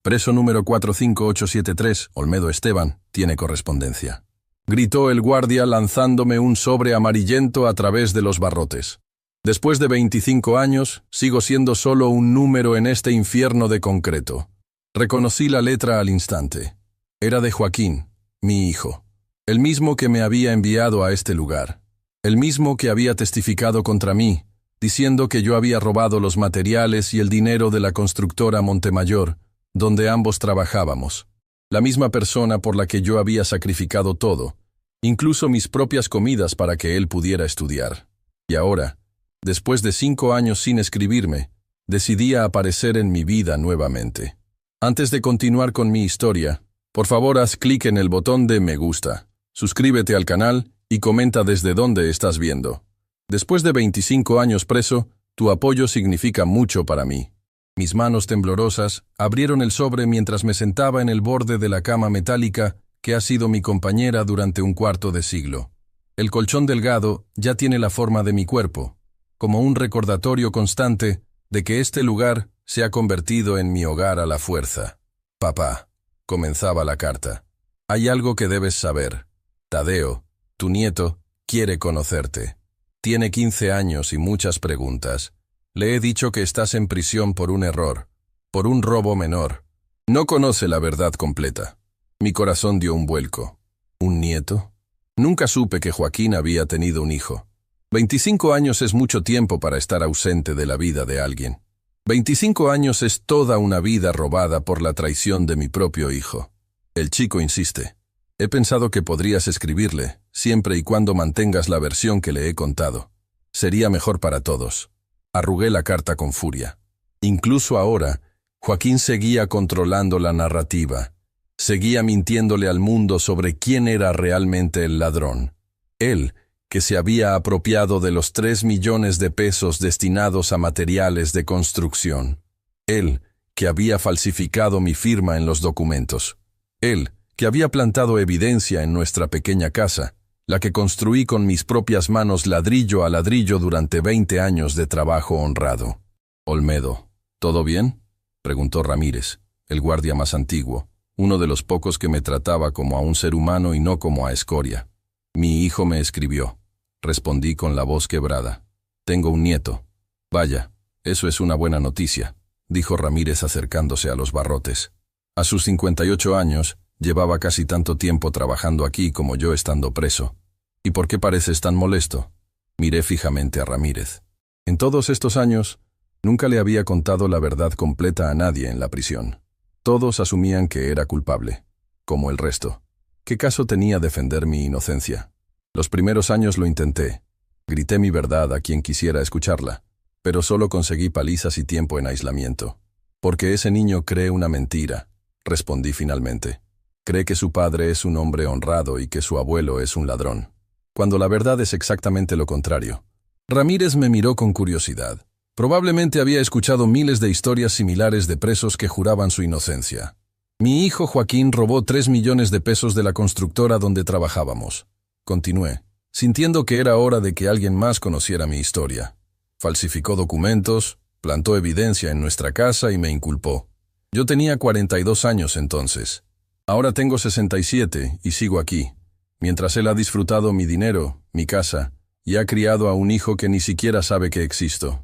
Preso número 45873, Olmedo Esteban, tiene correspondencia. Gritó el guardia lanzándome un sobre amarillento a través de los barrotes. Después de 25 años, sigo siendo solo un número en este infierno de concreto. Reconocí la letra al instante. Era de Joaquín, mi hijo. El mismo que me había enviado a este lugar. El mismo que había testificado contra mí, diciendo que yo había robado los materiales y el dinero de la constructora Montemayor, donde ambos trabajábamos. La misma persona por la que yo había sacrificado todo, incluso mis propias comidas para que él pudiera estudiar. Y ahora, después de 5 años sin escribirme, decidí aparecer en mi vida nuevamente. Antes de continuar con mi historia, por favor haz clic en el botón de me gusta, suscríbete al canal y comenta desde dónde estás viendo. Después de 25 años preso, tu apoyo significa mucho para mí. Mis manos temblorosas abrieron el sobre mientras me sentaba en el borde de la cama metálica que ha sido mi compañera durante un cuarto de siglo. El colchón delgado ya tiene la forma de mi cuerpo, como un recordatorio constante de que este lugar se ha convertido en mi hogar a la fuerza. Papá, comenzaba la carta. Hay algo que debes saber. Tadeo, tu nieto, quiere conocerte. Tiene 15 años y muchas preguntas. Le he dicho que estás en prisión por un error, por un robo menor. No conoce la verdad completa. Mi corazón dio un vuelco. ¿Un nieto? Nunca supe que Joaquín había tenido un hijo. 25 años es mucho tiempo para estar ausente de la vida de alguien. 25 años es toda una vida robada por la traición de mi propio hijo. El chico insiste. He pensado que podrías escribirle, siempre y cuando mantengas la versión que le he contado. Sería mejor para todos. Arrugué la carta con furia. Incluso ahora, Joaquín seguía controlando la narrativa. Seguía mintiéndole al mundo sobre quién era realmente el ladrón. Él, que se había apropiado de los 3 millones de pesos destinados a materiales de construcción. Él, que había falsificado mi firma en los documentos. Él, que había plantado evidencia en nuestra pequeña casa, la que construí con mis propias manos ladrillo a ladrillo durante 20 años de trabajo honrado. Olmedo, ¿todo bien?, preguntó Ramírez, el guardia más antiguo, uno de los pocos que me trataba como a un ser humano y no como a escoria. Mi hijo me escribió. Respondí con la voz quebrada. Tengo un nieto. Vaya, eso es una buena noticia, dijo Ramírez acercándose a los barrotes. A sus 58 años, llevaba casi tanto tiempo trabajando aquí como yo estando preso. ¿Y por qué pareces tan molesto? Miré fijamente a Ramírez. En todos estos años, nunca le había contado la verdad completa a nadie en la prisión. Todos asumían que era culpable, como el resto. ¿Qué caso tenía defender mi inocencia? Los primeros años lo intenté. Grité mi verdad a quien quisiera escucharla, pero solo conseguí palizas y tiempo en aislamiento. Porque ese niño cree una mentira, respondí finalmente. Cree que su padre es un hombre honrado y que su abuelo es un ladrón, cuando la verdad es exactamente lo contrario. Ramírez me miró con curiosidad. Probablemente había escuchado miles de historias similares de presos que juraban su inocencia. Mi hijo Joaquín robó 3 millones de pesos de la constructora donde trabajábamos. Continué, sintiendo que era hora de que alguien más conociera mi historia. Falsificó documentos, plantó evidencia en nuestra casa y me inculpó. Yo tenía 42 años entonces. Ahora tengo 67 y sigo aquí, mientras él ha disfrutado mi dinero, mi casa, y ha criado a un hijo que ni siquiera sabe que existo.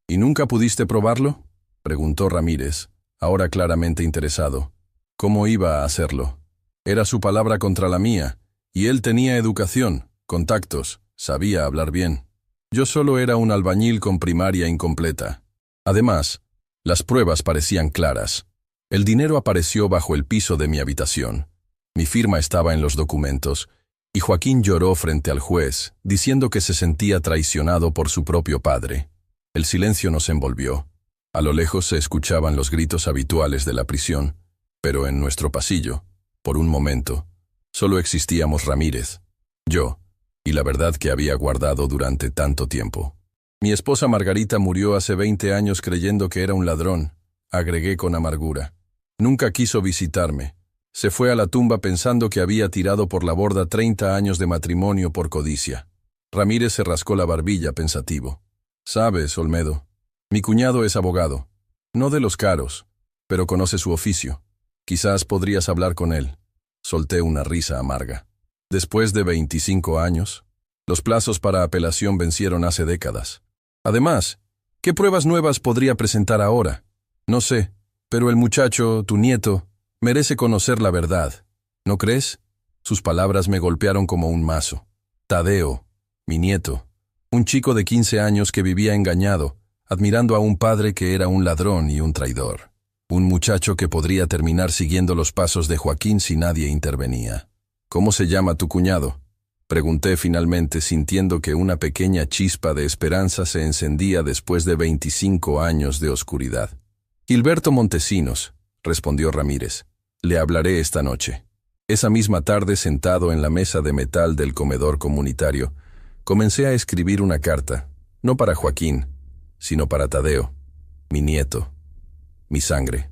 ¿Y nunca pudiste probarlo?, preguntó Ramírez, ahora claramente interesado. ¿Cómo iba a hacerlo? Era su palabra contra la mía, y él tenía educación, contactos, sabía hablar bien. Yo solo era un albañil con primaria incompleta. Además, las pruebas parecían claras. El dinero apareció bajo el piso de mi habitación. Mi firma estaba en los documentos, y Joaquín lloró frente al juez, diciendo que se sentía traicionado por su propio padre. El silencio nos envolvió. A lo lejos se escuchaban los gritos habituales de la prisión, pero en nuestro pasillo, por un momento, solo existíamos Ramírez, yo, y la verdad que había guardado durante tanto tiempo. Mi esposa Margarita murió hace 20 años creyendo que era un ladrón, agregué con amargura. Nunca quiso visitarme. Se fue a la tumba pensando que había tirado por la borda 30 años de matrimonio por codicia. Ramírez se rascó la barbilla pensativo. Sabes, Olmedo, mi cuñado es abogado. No de los caros, pero conoce su oficio. Quizás podrías hablar con él. Solté una risa amarga. Después de 25 años, los plazos para apelación vencieron hace décadas. Además, ¿qué pruebas nuevas podría presentar ahora? No sé, pero el muchacho, tu nieto, merece conocer la verdad. ¿No crees? Sus palabras me golpearon como un mazo. Tadeo, mi nieto, un chico de 15 años que vivía engañado, admirando a un padre que era un ladrón y un traidor. Un muchacho que podría terminar siguiendo los pasos de Joaquín si nadie intervenía. ¿Cómo se llama tu cuñado? Pregunté finalmente, sintiendo que una pequeña chispa de esperanza se encendía después de 25 años de oscuridad. Gilberto Montesinos, respondió Ramírez. Le hablaré esta noche. Esa misma tarde, sentado en la mesa de metal del comedor comunitario, comencé a escribir una carta, no para Joaquín, sino para Tadeo, mi nieto, mi sangre.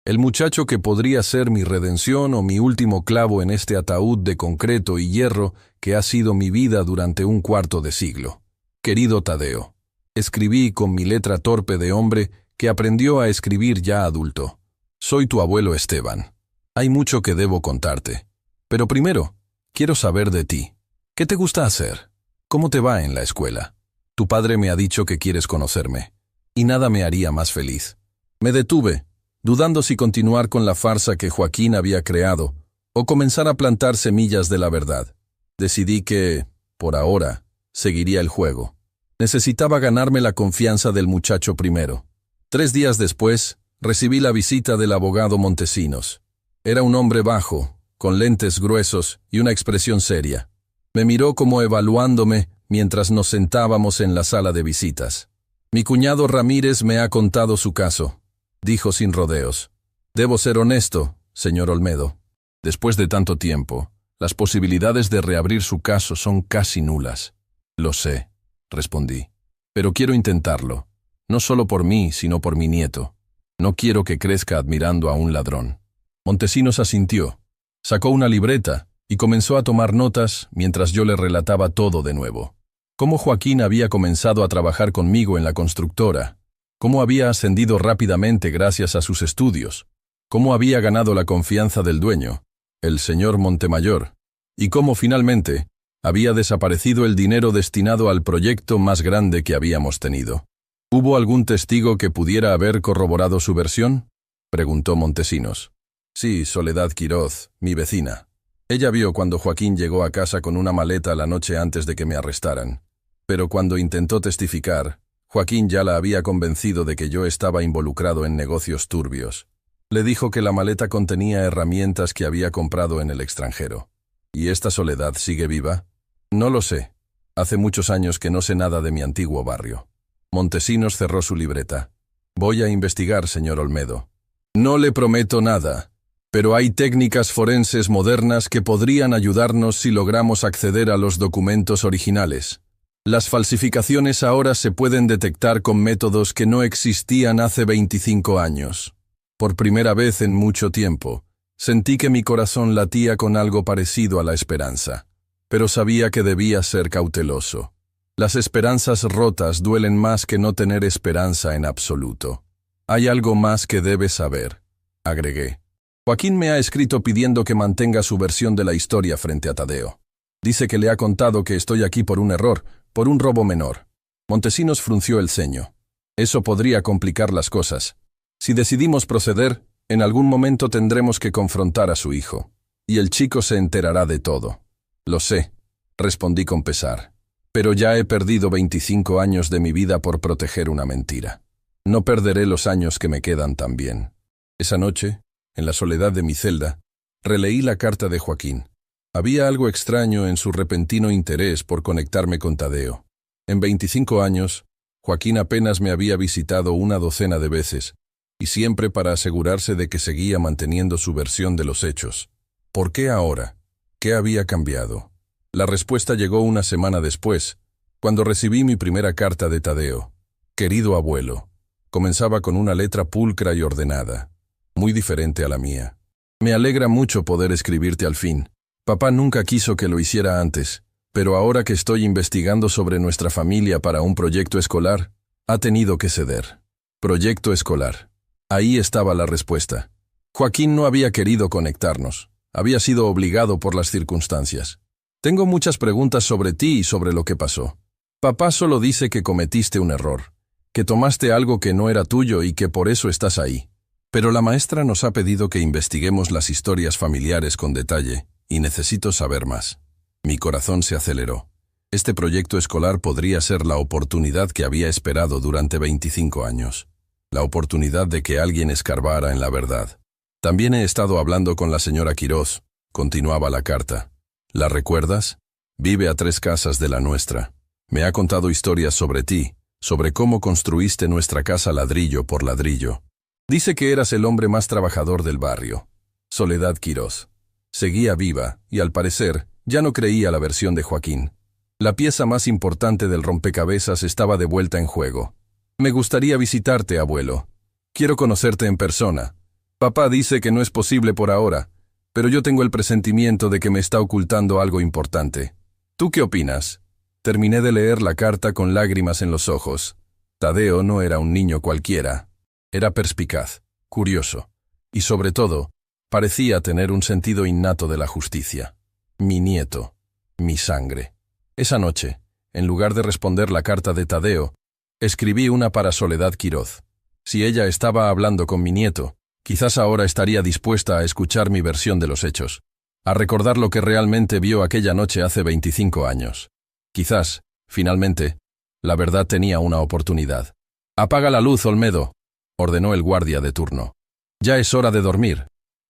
El muchacho que podría ser mi redención o mi último clavo en este ataúd de concreto y hierro que ha sido mi vida durante un cuarto de siglo. Querido Tadeo, escribí con mi letra torpe de hombre que aprendió a escribir ya adulto. Soy tu abuelo Esteban. Hay mucho que debo contarte. Pero primero, quiero saber de ti. ¿Qué te gusta hacer? ¿Cómo te va en la escuela? Tu padre me ha dicho que quieres conocerme, y nada me haría más feliz. Me detuve, dudando si continuar con la farsa que Joaquín había creado, o comenzar a plantar semillas de la verdad. Decidí que, por ahora, seguiría el juego. Necesitaba ganarme la confianza del muchacho primero. 3 días después, recibí la visita del abogado Montesinos. Era un hombre bajo, con lentes gruesos y una expresión seria. Me miró como evaluándome mientras nos sentábamos en la sala de visitas. Mi cuñado Ramírez me ha contado su caso, dijo sin rodeos. Debo ser honesto, señor Olmedo. Después de tanto tiempo, las posibilidades de reabrir su caso son casi nulas. Lo sé, respondí. Pero quiero intentarlo. No solo por mí, sino por mi nieto. No quiero que crezca admirando a un ladrón. Montesinos asintió. Sacó una libreta y comenzó a tomar notas mientras yo le relataba todo de nuevo. Cómo Joaquín había comenzado a trabajar conmigo en la constructora, cómo había ascendido rápidamente gracias a sus estudios, cómo había ganado la confianza del dueño, el señor Montemayor, y cómo finalmente había desaparecido el dinero destinado al proyecto más grande que habíamos tenido. ¿Hubo algún testigo que pudiera haber corroborado su versión?, preguntó Montesinos. Sí, Soledad Quiroz, mi vecina. Ella vio cuando Joaquín llegó a casa con una maleta la noche antes de que me arrestaran. Pero cuando intentó testificar, Joaquín ya la había convencido de que yo estaba involucrado en negocios turbios. Le dijo que la maleta contenía herramientas que había comprado en el extranjero. ¿Y esta Soledad sigue viva? No lo sé. Hace muchos años que no sé nada de mi antiguo barrio. Montesinos cerró su libreta. Voy a investigar, señor Olmedo. No le prometo nada, pero hay técnicas forenses modernas que podrían ayudarnos si logramos acceder a los documentos originales. Las falsificaciones ahora se pueden detectar con métodos que no existían hace 25 años. Por primera vez en mucho tiempo, sentí que mi corazón latía con algo parecido a la esperanza, pero sabía que debía ser cauteloso. Las esperanzas rotas duelen más que no tener esperanza en absoluto. Hay algo más que debes saber, agregué. Joaquín me ha escrito pidiendo que mantenga su versión de la historia frente a Tadeo. Dice que le ha contado que estoy aquí por un error, por un robo menor. Montesinos frunció el ceño. Eso podría complicar las cosas. Si decidimos proceder, en algún momento tendremos que confrontar a su hijo, y el chico se enterará de todo. Lo sé, respondí con pesar. Pero ya he perdido 25 años de mi vida por proteger una mentira. No perderé los años que me quedan también. Esa noche, en la soledad de mi celda, releí la carta de Joaquín. Había algo extraño en su repentino interés por conectarme con Tadeo. En 25 años, Joaquín apenas me había visitado una docena de veces, y siempre para asegurarse de que seguía manteniendo su versión de los hechos. ¿Por qué ahora? ¿Qué había cambiado? La respuesta llegó una semana después, cuando recibí mi primera carta de Tadeo. Querido abuelo, comenzaba con una letra pulcra y ordenada, muy diferente a la mía. Me alegra mucho poder escribirte al fin. Papá nunca quiso que lo hiciera antes, pero ahora que estoy investigando sobre nuestra familia para un proyecto escolar, ha tenido que ceder. Proyecto escolar. Ahí estaba la respuesta. Joaquín no había querido conectarnos. Había sido obligado por las circunstancias. Tengo muchas preguntas sobre ti y sobre lo que pasó. Papá solo dice que cometiste un error, que tomaste algo que no era tuyo y que por eso estás ahí. Pero la maestra nos ha pedido que investiguemos las historias familiares con detalle, y necesito saber más. Mi corazón se aceleró. Este proyecto escolar podría ser la oportunidad que había esperado durante 25 años. La oportunidad de que alguien escarbara en la verdad. También he estado hablando con la señora Quiroz, continuaba la carta. ¿La recuerdas? Vive a 3 casas de la nuestra. Me ha contado historias sobre ti, sobre cómo construiste nuestra casa ladrillo por ladrillo. Dice que eras el hombre más trabajador del barrio. Soledad Quiroz. Seguía viva, y al parecer, ya no creía la versión de Joaquín. La pieza más importante del rompecabezas estaba de vuelta en juego. Me gustaría visitarte, abuelo. Quiero conocerte en persona. Papá dice que no es posible por ahora, pero yo tengo el presentimiento de que me está ocultando algo importante. ¿Tú qué opinas? Terminé de leer la carta con lágrimas en los ojos. Tadeo no era un niño cualquiera. Era perspicaz, curioso, y sobre todo, parecía tener un sentido innato de la justicia. Mi nieto, mi sangre. Esa noche, en lugar de responder la carta de Tadeo, escribí una para Soledad Quiroz. Si ella estaba hablando con mi nieto, quizás ahora estaría dispuesta a escuchar mi versión de los hechos, a recordar lo que realmente vio aquella noche hace 25 años. Quizás, finalmente, la verdad tenía una oportunidad. «Apaga la luz, Olmedo», ordenó el guardia de turno. «Ya es hora de dormir».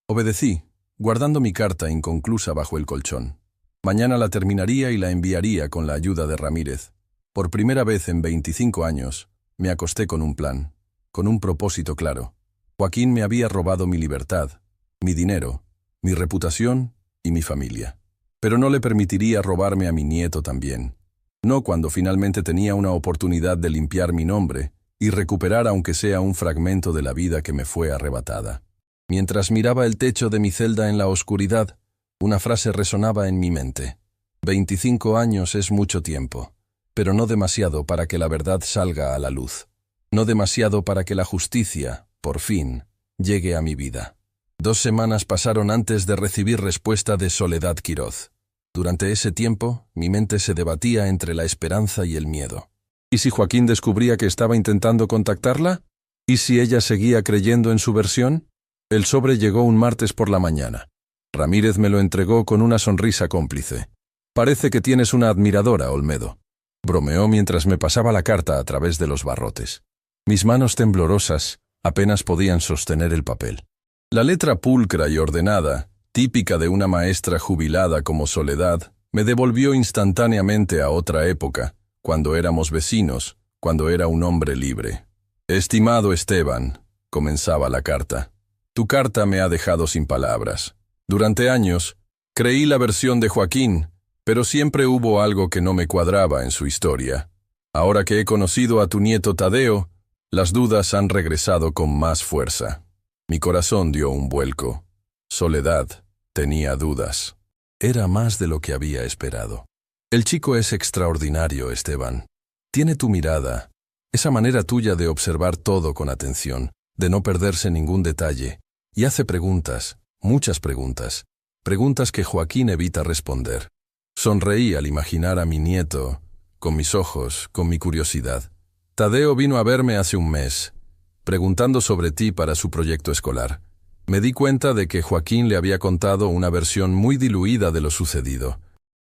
Obedecí, guardando mi carta inconclusa bajo el colchón. Mañana la terminaría y la enviaría con la ayuda de Ramírez. Por primera vez en 25 años, me acosté con un plan, con un propósito claro. Joaquín me había robado mi libertad, mi dinero, mi reputación y mi familia. Pero no le permitiría robarme a mi nieto también. No cuando finalmente tenía una oportunidad de limpiar mi nombre y recuperar aunque sea un fragmento de la vida que me fue arrebatada. Mientras miraba el techo de mi celda en la oscuridad, una frase resonaba en mi mente. 25 años es mucho tiempo, pero no demasiado para que la verdad salga a la luz. No demasiado para que la justicia, por fin, llegue a mi vida. 2 semanas pasaron antes de recibir respuesta de Soledad Quiroz. Durante ese tiempo, mi mente se debatía entre la esperanza y el miedo. ¿Y si Joaquín descubría que estaba intentando contactarla? ¿Y si ella seguía creyendo en su versión? El sobre llegó un martes por la mañana. Ramírez me lo entregó con una sonrisa cómplice. «Parece que tienes una admiradora, Olmedo», bromeó mientras me pasaba la carta a través de los barrotes. Mis manos temblorosas apenas podían sostener el papel. La letra pulcra y ordenada, típica de una maestra jubilada como Soledad, me devolvió instantáneamente a otra época, cuando éramos vecinos, cuando era un hombre libre. «Estimado Esteban», comenzaba la carta, «tu carta me ha dejado sin palabras. Durante años, creí la versión de Joaquín, pero siempre hubo algo que no me cuadraba en su historia. Ahora que he conocido a tu nieto Tadeo, las dudas han regresado con más fuerza». Mi corazón dio un vuelco. Soledad tenía dudas. Era más de lo que había esperado. «El chico es extraordinario, Esteban. Tiene tu mirada, esa manera tuya de observar todo con atención, de no perderse ningún detalle, y hace preguntas, muchas preguntas, preguntas que Joaquín evita responder». Sonreí al imaginar a mi nieto, con mis ojos, con mi curiosidad. «Tadeo vino a verme hace un mes, preguntando sobre ti para su proyecto escolar. Me di cuenta de que Joaquín le había contado una versión muy diluida de lo sucedido.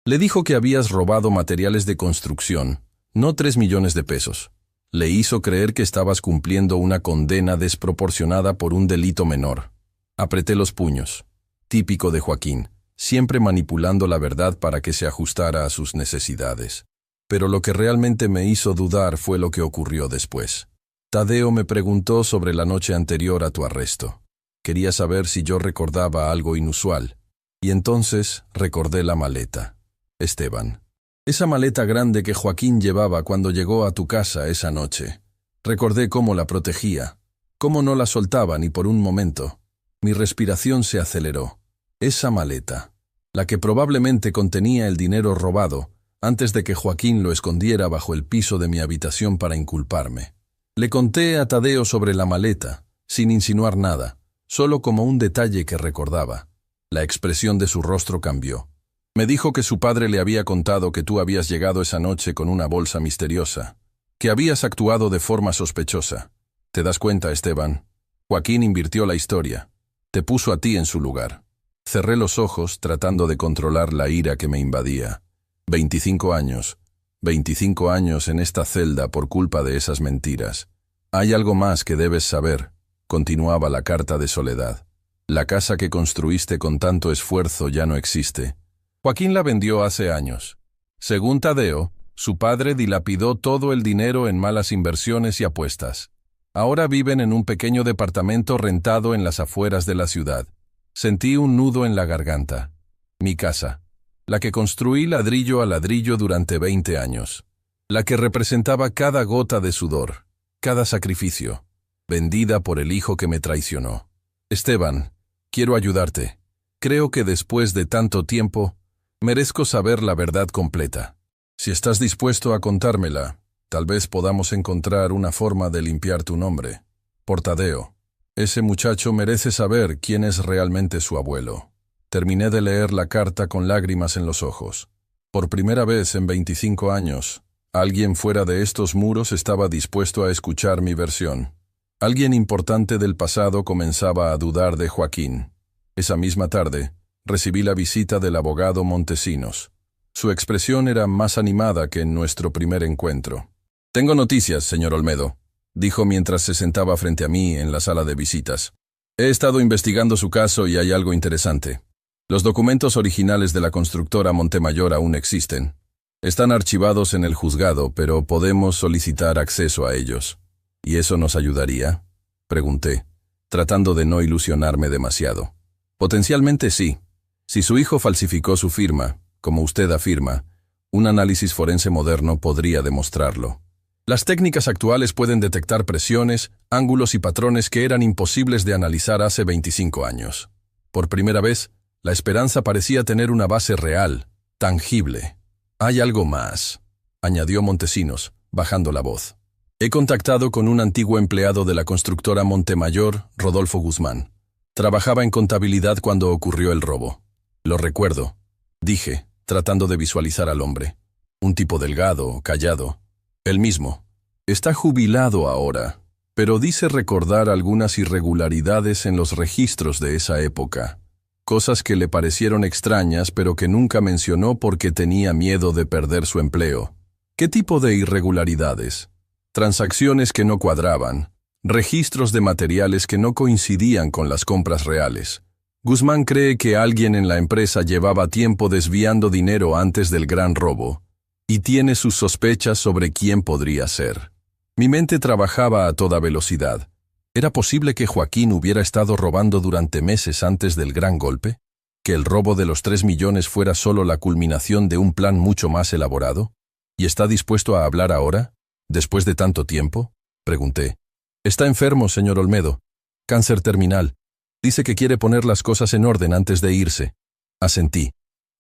Le dijo que habías robado materiales de construcción, no 3 millones de pesos. Le hizo creer que estabas cumpliendo una condena desproporcionada por un delito menor». Apreté los puños. Típico de Joaquín, siempre manipulando la verdad para que se ajustara a sus necesidades. Pero lo que realmente me hizo dudar fue lo que ocurrió después. Tadeo me preguntó sobre la noche anterior a tu arresto. Quería saber si yo recordaba algo inusual. Y entonces recordé la maleta. Esteban. Esa maleta grande que Joaquín llevaba cuando llegó a tu casa esa noche. Recordé cómo la protegía, cómo no la soltaba ni por un momento. Mi respiración se aceleró. Esa maleta, la que probablemente contenía el dinero robado, antes de que Joaquín lo escondiera bajo el piso de mi habitación para inculparme. Le conté a Tadeo sobre la maleta, sin insinuar nada, solo como un detalle que recordaba. La expresión de su rostro cambió. Me dijo que su padre le había contado que tú habías llegado esa noche con una bolsa misteriosa, que habías actuado de forma sospechosa. ¿Te das cuenta, Esteban? Joaquín invirtió la historia. Te puso a ti en su lugar. Cerré los ojos tratando de controlar la ira que me invadía. 25 años. 25 años en esta celda por culpa de esas mentiras. Hay algo más que debes saber, continuaba la carta de Soledad. La casa que construiste con tanto esfuerzo ya no existe. Joaquín la vendió hace años. Según Tadeo, su padre dilapidó todo el dinero en malas inversiones y apuestas. Ahora viven en un pequeño departamento rentado en las afueras de la ciudad. Sentí un nudo en la garganta. Mi casa, la que construí ladrillo a ladrillo durante 20 años, la que representaba cada gota de sudor, cada sacrificio, vendida por el hijo que me traicionó. Esteban, quiero ayudarte. Creo que después de tanto tiempo, merezco saber la verdad completa. Si estás dispuesto a contármela, tal vez podamos encontrar una forma de limpiar tu nombre. Por Tadeo. Ese muchacho merece saber quién es realmente su abuelo. Terminé de leer la carta con lágrimas en los ojos. Por primera vez en 25 años, alguien fuera de estos muros estaba dispuesto a escuchar mi versión. Alguien importante del pasado comenzaba a dudar de Joaquín. Esa misma tarde, recibí la visita del abogado Montesinos. Su expresión era más animada que en nuestro primer encuentro. «Tengo noticias, señor Olmedo», dijo mientras se sentaba frente a mí en la sala de visitas. «He estado investigando su caso y hay algo interesante. Los documentos originales de la constructora Montemayor aún existen. Están archivados en el juzgado, pero podemos solicitar acceso a ellos». «¿Y eso nos ayudaría?», pregunté, tratando de no ilusionarme demasiado. «Potencialmente sí. Si su hijo falsificó su firma, como usted afirma, un análisis forense moderno podría demostrarlo. Las técnicas actuales pueden detectar presiones, ángulos y patrones que eran imposibles de analizar hace 25 años. Por primera vez, la esperanza parecía tener una base real, tangible. Hay algo más», añadió Montesinos, bajando la voz. «He contactado con un antiguo empleado de la constructora Montemayor, Rodolfo Guzmán. Trabajaba en contabilidad cuando ocurrió el robo. Lo recuerdo», dije, tratando de visualizar al hombre. Un tipo delgado, callado. Él mismo. Está jubilado ahora, pero dice recordar algunas irregularidades en los registros de esa época. Cosas que le parecieron extrañas, pero que nunca mencionó porque tenía miedo de perder su empleo. ¿Qué tipo de irregularidades? Transacciones que no cuadraban, registros de materiales que no coincidían con las compras reales. Guzmán cree que alguien en la empresa llevaba tiempo desviando dinero antes del gran robo, y tiene sus sospechas sobre quién podría ser. Mi mente trabajaba a toda velocidad. ¿Era posible que Joaquín hubiera estado robando durante meses antes del gran golpe? ¿Que el robo de los 3 millones fuera solo la culminación de un plan mucho más elaborado? ¿Y está dispuesto a hablar ahora, después de tanto tiempo?, pregunté. «Está enfermo, señor Olmedo. Cáncer terminal. Dice que quiere poner las cosas en orden antes de irse». Asentí,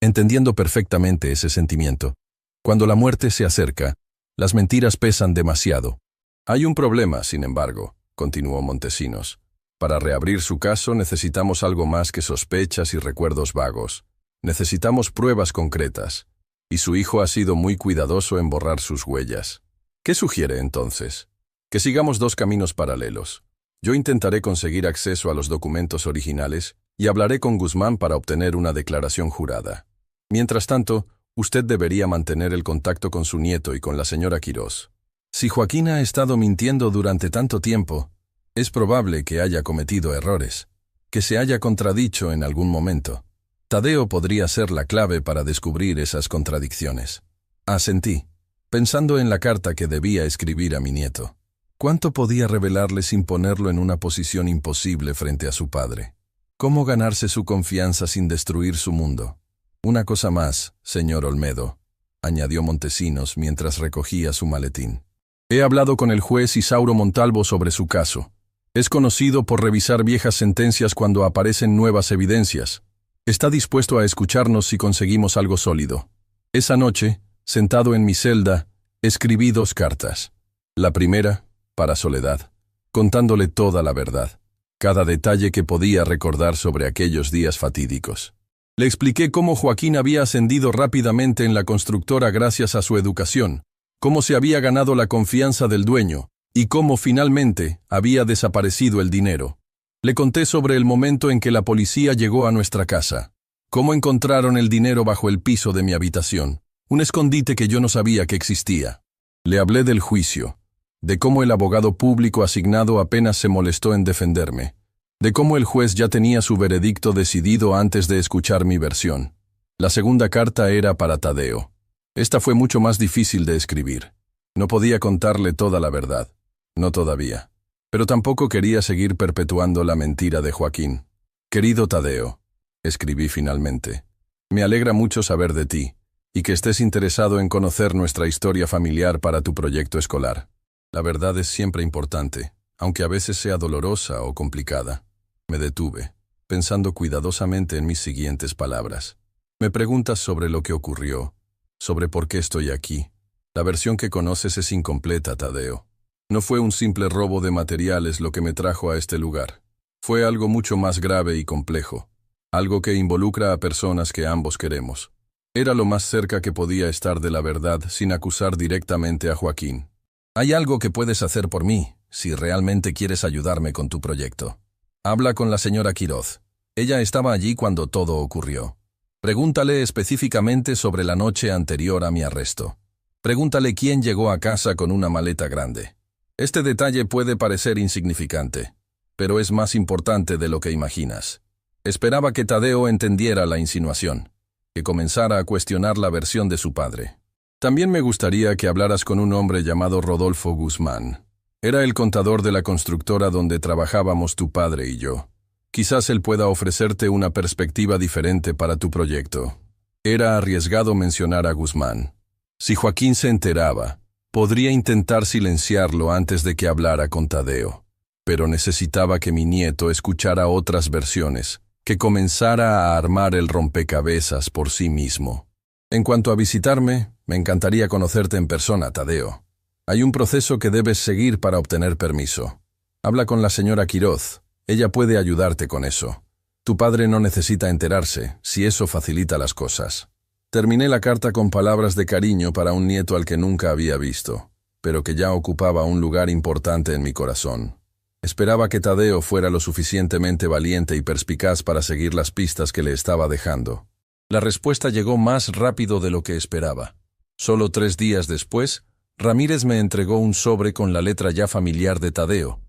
entendiendo perfectamente ese sentimiento. Cuando la muerte se acerca, las mentiras pesan demasiado. «Hay un problema, sin embargo», continuó Montesinos. «Para reabrir su caso necesitamos algo más que sospechas y recuerdos vagos. Necesitamos pruebas concretas. Y su hijo ha sido muy cuidadoso en borrar sus huellas. ¿Qué sugiere entonces? Que sigamos 2 caminos paralelos. Yo intentaré conseguir acceso a los documentos originales y hablaré con Guzmán para obtener una declaración jurada. Mientras tanto, usted debería mantener el contacto con su nieto y con la señora Quirós. Si Joaquín ha estado mintiendo durante tanto tiempo, es probable que haya cometido errores, que se haya contradicho en algún momento. Tadeo podría ser la clave para descubrir esas contradicciones». Asentí, pensando en la carta que debía escribir a mi nieto. ¿Cuánto podía revelarle sin ponerlo en una posición imposible frente a su padre? ¿Cómo ganarse su confianza sin destruir su mundo? «Una cosa más, señor Olmedo», añadió Montesinos mientras recogía su maletín. «He hablado con el juez Isauro Montalvo sobre su caso. Es conocido por revisar viejas sentencias cuando aparecen nuevas evidencias. Está dispuesto a escucharnos si conseguimos algo sólido. Esa noche, sentado en mi celda, escribí 2 cartas. La primera, para Soledad, contándole toda la verdad. cada detalle que podía recordar sobre aquellos días fatídicos. Le expliqué cómo Joaquín había ascendido rápidamente en la constructora gracias a su educación, cómo se había ganado la confianza del dueño, y cómo finalmente había desaparecido el dinero. Le conté sobre el momento en que la policía llegó a nuestra casa, cómo encontraron el dinero bajo el piso de mi habitación, un escondite que yo no sabía que existía. Le hablé del juicio, de cómo el abogado público asignado apenas se molestó en defenderme, de cómo el juez ya tenía su veredicto decidido antes de escuchar mi versión. La segunda carta era para Tadeo. Esta fue mucho más difícil de escribir. No podía contarle toda la verdad, no todavía. Pero tampoco quería seguir perpetuando la mentira de Joaquín. Querido Tadeo, escribí finalmente, me alegra mucho saber de ti, y que estés interesado en conocer nuestra historia familiar para tu proyecto escolar. La verdad es siempre importante, aunque a veces sea dolorosa o complicada. Me detuve, pensando cuidadosamente en mis siguientes palabras. Me preguntas sobre lo que ocurrió, sobre por qué estoy aquí. La versión que conoces es incompleta, Tadeo. No fue un simple robo de materiales lo que me trajo a este lugar. Fue algo mucho más grave y complejo. Algo que involucra a personas que ambos queremos. Era lo más cerca que podía estar de la verdad sin acusar directamente a Joaquín. Hay algo que puedes hacer por mí, si realmente quieres ayudarme con tu proyecto. Habla con la señora Quiroz. Ella estaba allí cuando todo ocurrió. Pregúntale específicamente sobre la noche anterior a mi arresto. Pregúntale quién llegó a casa con una maleta grande. Este detalle puede parecer insignificante, pero es más importante de lo que imaginas. Esperaba que Tadeo entendiera la insinuación, que comenzara a cuestionar la versión de su padre. También me gustaría que hablaras con un hombre llamado Rodolfo Guzmán. Era el contador de la constructora donde trabajábamos tu padre y yo. Quizás él pueda ofrecerte una perspectiva diferente para tu proyecto. Era arriesgado mencionar a Guzmán. Si Joaquín se enteraba, podría intentar silenciarlo antes de que hablara con Tadeo, pero necesitaba que mi nieto escuchara otras versiones, que comenzara a armar el rompecabezas por sí mismo. En cuanto a visitarme, me encantaría conocerte en persona, Tadeo. Hay un proceso que debes seguir para obtener permiso. Habla con la señora Quiroz, ella puede ayudarte con eso. Tu padre no necesita enterarse, si eso facilita las cosas. Terminé la carta con palabras de cariño para un nieto al que nunca había visto, pero que ya ocupaba un lugar importante en mi corazón. Esperaba que Tadeo fuera lo suficientemente valiente y perspicaz para seguir las pistas que le estaba dejando. La respuesta llegó más rápido de lo que esperaba. Solo 3 días después, Ramírez me entregó un sobre con la letra ya familiar de Tadeo.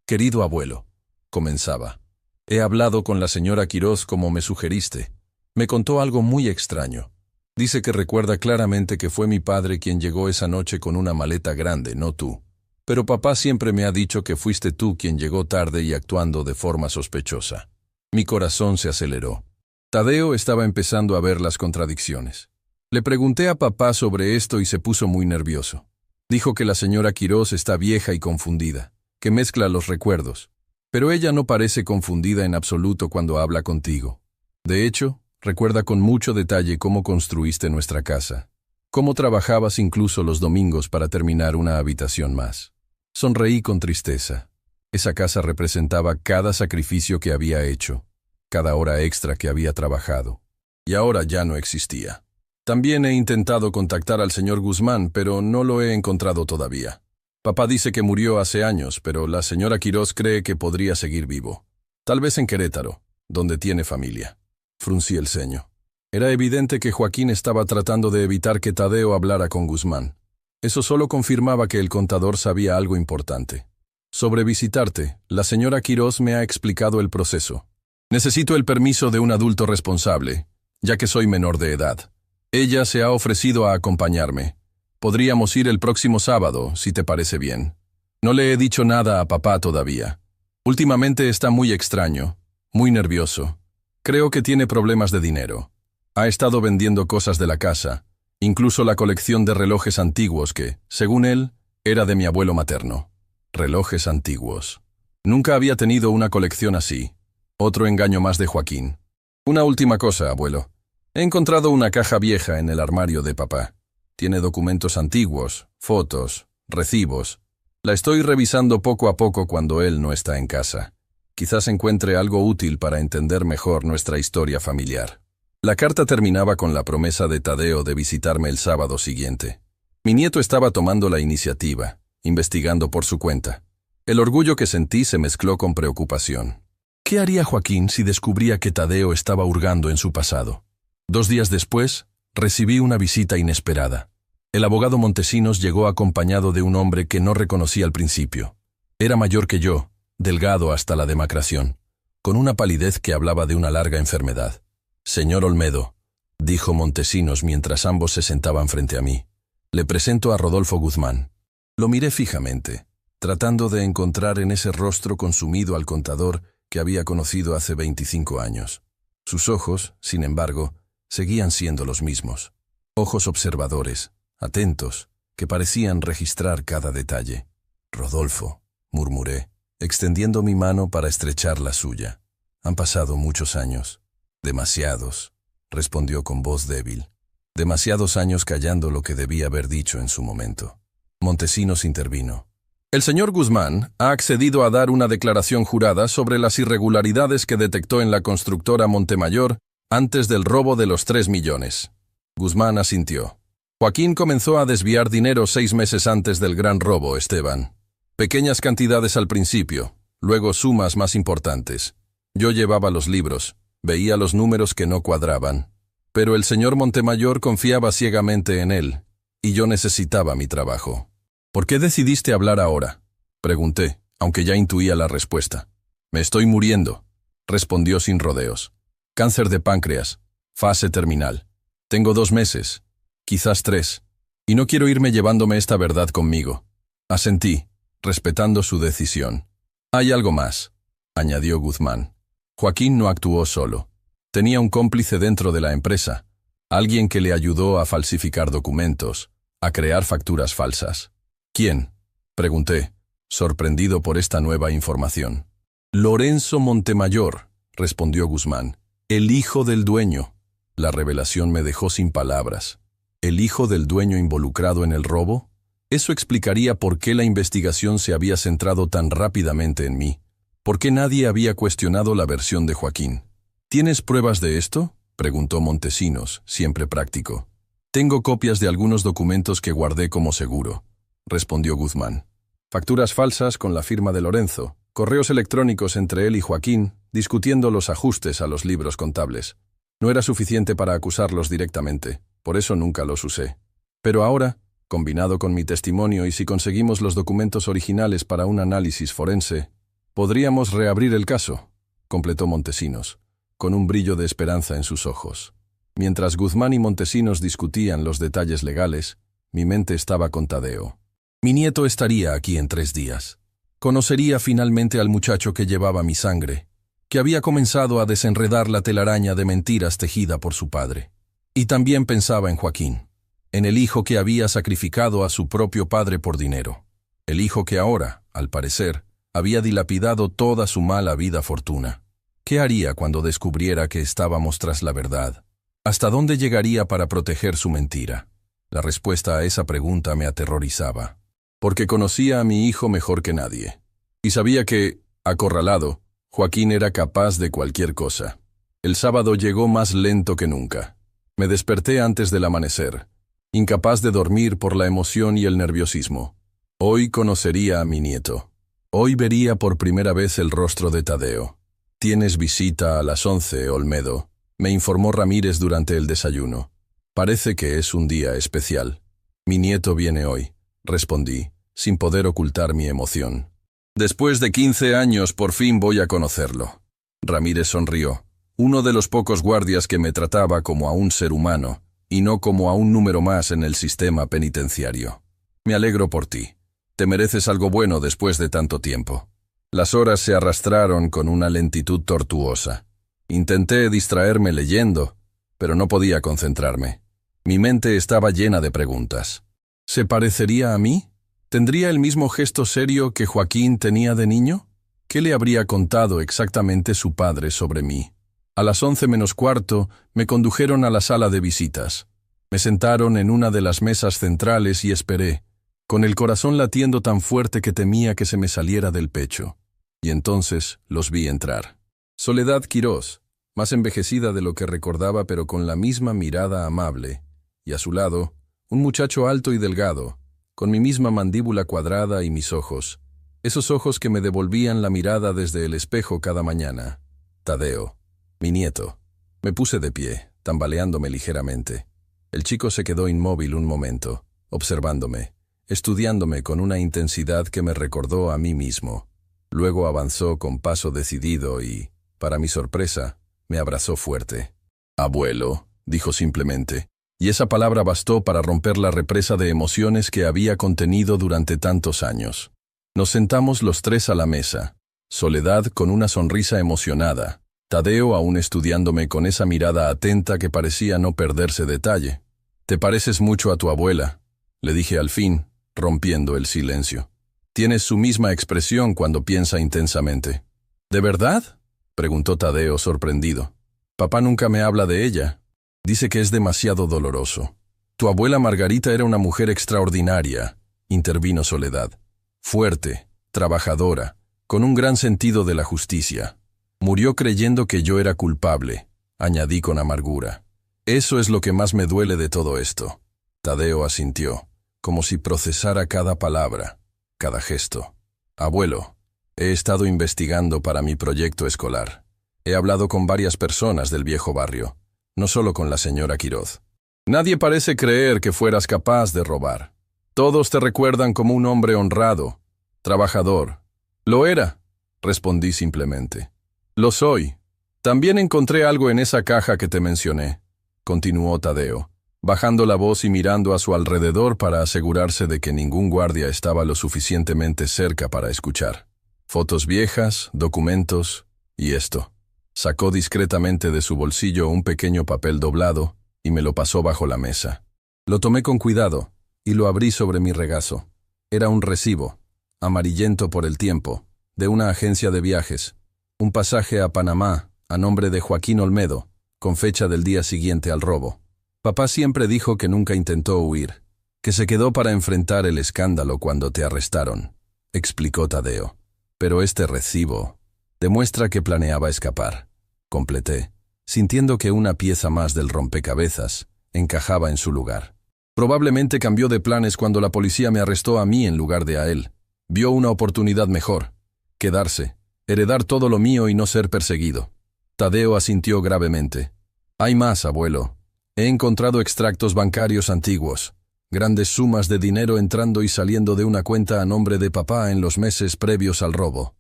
«Querido abuelo», comenzaba. «He hablado con la señora Quiroz como me sugeriste. Me contó algo muy extraño. Dice que recuerda claramente que fue mi padre quien llegó esa noche con una maleta grande, no tú. Pero papá siempre me ha dicho que fuiste tú quien llegó tarde y actuando de forma sospechosa». Mi corazón se aceleró. Tadeo estaba empezando a ver las contradicciones. Le pregunté a papá sobre esto y se puso muy nervioso. Dijo que la señora Quiroz está vieja y confundida, que mezcla los recuerdos. Pero ella no parece confundida en absoluto cuando habla contigo. De hecho, recuerda con mucho detalle cómo construiste nuestra casa, cómo trabajabas incluso los domingos para terminar una habitación más. Sonreí con tristeza. Esa casa representaba cada sacrificio que había hecho, cada hora extra que había trabajado. Y ahora ya no existía. También he intentado contactar al señor Guzmán, pero no lo he encontrado todavía. Papá dice que murió hace años, pero la señora Quiroz cree que podría seguir vivo. Tal vez en Querétaro, donde tiene familia. Fruncí el ceño. Era evidente que Joaquín estaba tratando de evitar que Tadeo hablara con Guzmán. Eso solo confirmaba que el contador sabía algo importante. Sobre visitarte, la señora Quiroz me ha explicado el proceso. Necesito el permiso de un adulto responsable, ya que soy menor de edad. Ella se ha ofrecido a acompañarme. Podríamos ir el próximo sábado, si te parece bien. No le he dicho nada a papá todavía. Últimamente está muy extraño, muy nervioso. Creo que tiene problemas de dinero. Ha estado vendiendo cosas de la casa, incluso la colección de relojes antiguos que, según él, era de mi abuelo materno. Relojes antiguos. Nunca había tenido una colección así. Otro engaño más de Joaquín. Una última cosa, abuelo. He encontrado una caja vieja en el armario de papá. Tiene documentos antiguos, fotos, recibos. La estoy revisando poco a poco cuando él no está en casa. Quizás encuentre algo útil para entender mejor nuestra historia familiar. La carta terminaba con la promesa de Tadeo de visitarme el sábado siguiente. Mi nieto estaba tomando la iniciativa, investigando por su cuenta. El orgullo que sentí se mezcló con preocupación. ¿Qué haría Joaquín si descubría que Tadeo estaba hurgando en su pasado? 2 días después, recibí una visita inesperada. El abogado Montesinos llegó acompañado de un hombre que no reconocí al principio. Era mayor que yo, delgado hasta la demacración, con una palidez que hablaba de una larga enfermedad. «Señor Olmedo», dijo Montesinos mientras ambos se sentaban frente a mí, «le presento a Rodolfo Guzmán». Lo miré fijamente, tratando de encontrar en ese rostro consumido al contador que había conocido hace 25 años. Sus ojos, sin embargo, seguían siendo los mismos. Ojos observadores, atentos, que parecían registrar cada detalle. «Rodolfo», murmuré, extendiendo mi mano para estrechar la suya. «Han pasado muchos años». «Demasiados», respondió con voz débil. «Demasiados años callando lo que debía haber dicho en su momento». Montesinos intervino. «El señor Guzmán ha accedido a dar una declaración jurada sobre las irregularidades que detectó en la constructora Montemayor antes del robo de los 3 millones. Guzmán asintió. «Joaquín comenzó a desviar dinero 6 meses antes del gran robo, Esteban. Pequeñas cantidades al principio, luego sumas más importantes. Yo llevaba los libros, veía los números que no cuadraban. Pero el señor Montemayor confiaba ciegamente en él, y yo necesitaba mi trabajo». «¿Por qué decidiste hablar ahora?», pregunté, aunque ya intuía la respuesta. «Me estoy muriendo», respondió sin rodeos. «Cáncer de páncreas, fase terminal. Tengo 2 meses, quizás 3, y no quiero irme llevándome esta verdad conmigo». Asentí, respetando su decisión. «Hay algo más», añadió Guzmán. «Joaquín no actuó solo. Tenía un cómplice dentro de la empresa, alguien que le ayudó a falsificar documentos, a crear facturas falsas». «¿Quién?», pregunté, sorprendido por esta nueva información. «Lorenzo Montemayor», respondió Guzmán, «el hijo del dueño». La revelación me dejó sin palabras. ¿El hijo del dueño involucrado en el robo? Eso explicaría por qué la investigación se había centrado tan rápidamente en mí. ¿Por qué nadie había cuestionado la versión de Joaquín? «¿Tienes pruebas de esto?», preguntó Montesinos, siempre práctico. «Tengo copias de algunos documentos que guardé como seguro», respondió Guzmán. «Facturas falsas con la firma de Lorenzo, correos electrónicos entre él y Joaquín, discutiendo los ajustes a los libros contables. No era suficiente para acusarlos directamente, por eso nunca los usé. Pero ahora, combinado con mi testimonio y si conseguimos los documentos originales para un análisis forense, podríamos reabrir el caso», completó Montesinos, con un brillo de esperanza en sus ojos. Mientras Guzmán y Montesinos discutían los detalles legales, mi mente estaba con Tadeo. Mi nieto estaría aquí en 3 días. Conocería finalmente al muchacho que llevaba mi sangre, que había comenzado a desenredar la telaraña de mentiras tejida por su padre. Y también pensaba en Joaquín, en el hijo que había sacrificado a su propio padre por dinero, el hijo que ahora, al parecer, había dilapidado toda su mala vida fortuna. ¿Qué haría cuando descubriera que estábamos tras la verdad? ¿Hasta dónde llegaría para proteger su mentira? La respuesta a esa pregunta me aterrorizaba, porque conocía a mi hijo mejor que nadie, y sabía que, acorralado, Joaquín era capaz de cualquier cosa. El sábado llegó más lento que nunca. Me desperté antes del amanecer, incapaz de dormir por la emoción y el nerviosismo. Hoy conocería a mi nieto. Hoy vería por primera vez el rostro de Tadeo. «Tienes visita a las 11, Olmedo», me informó Ramírez durante el desayuno. «Parece que es un día especial». «Mi nieto viene hoy», respondí, sin poder ocultar mi emoción. «Después de 15 años por fin voy a conocerlo». Ramírez sonrió. Uno de los pocos guardias que me trataba como a un ser humano, y no como a un número más en el sistema penitenciario. «Me alegro por ti. Te mereces algo bueno después de tanto tiempo». Las horas se arrastraron con una lentitud tortuosa. Intenté distraerme leyendo, pero no podía concentrarme. Mi mente estaba llena de preguntas. ¿Se parecería a mí? ¿Tendría el mismo gesto serio que Joaquín tenía de niño? ¿Qué le habría contado exactamente su padre sobre mí? A las 11 menos cuarto me condujeron a la sala de visitas. Me sentaron en una de las mesas centrales y esperé, con el corazón latiendo tan fuerte que temía que se me saliera del pecho. Y entonces los vi entrar. Soledad Quirós, más envejecida de lo que recordaba pero con la misma mirada amable, y a su lado, un muchacho alto y delgado, con mi misma mandíbula cuadrada y mis ojos, esos ojos que me devolvían la mirada desde el espejo cada mañana. Tadeo, mi nieto. Me puse de pie, tambaleándome ligeramente. El chico se quedó inmóvil un momento, observándome, estudiándome con una intensidad que me recordó a mí mismo. Luego avanzó con paso decidido y, para mi sorpresa, me abrazó fuerte. «Abuelo», dijo simplemente, y esa palabra bastó para romper la represa de emociones que había contenido durante tantos años. Nos sentamos los tres a la mesa, Soledad con una sonrisa emocionada, Tadeo aún estudiándome con esa mirada atenta que parecía no perderse detalle. «Te pareces mucho a tu abuela», le dije al fin, rompiendo el silencio. «Tienes su misma expresión cuando piensa intensamente». «¿De verdad?», preguntó Tadeo sorprendido. «Papá nunca me habla de ella. Dice que es demasiado doloroso». «Tu abuela Margarita era una mujer extraordinaria», intervino Soledad. «Fuerte, trabajadora, con un gran sentido de la justicia. Murió creyendo que yo era culpable», añadí con amargura. «Eso es lo que más me duele de todo esto». Tadeo asintió, como si procesara cada palabra, cada gesto. «Abuelo, he estado investigando para mi proyecto escolar. He hablado con varias personas del viejo barrio, no solo con la señora Quirós. Nadie parece creer que fueras capaz de robar. Todos te recuerdan como un hombre honrado, trabajador». «Lo era», respondí simplemente. «Lo soy. También encontré algo en esa caja que te mencioné», continuó Tadeo, bajando la voz y mirando a su alrededor para asegurarse de que ningún guardia estaba lo suficientemente cerca para escuchar. «Fotos viejas, documentos y esto». Sacó discretamente de su bolsillo un pequeño papel doblado y me lo pasó bajo la mesa. Lo tomé con cuidado y lo abrí sobre mi regazo. Era un recibo, amarillento por el tiempo, de una agencia de viajes, un pasaje a Panamá a nombre de Joaquín Olmedo, con fecha del día siguiente al robo. Papá siempre dijo que nunca intentó huir, que se quedó para enfrentar el escándalo cuando te arrestaron, explicó Tadeo. Pero este recibo demuestra que planeaba escapar, completé, sintiendo que una pieza más del rompecabezas encajaba en su lugar. Probablemente cambió de planes cuando la policía me arrestó a mí en lugar de a él. Vio una oportunidad mejor, quedarse, heredar todo lo mío y no ser perseguido. Tadeo asintió gravemente. «Hay más, abuelo. He encontrado extractos bancarios antiguos, grandes sumas de dinero entrando y saliendo de una cuenta a nombre de papá en los meses previos al robo.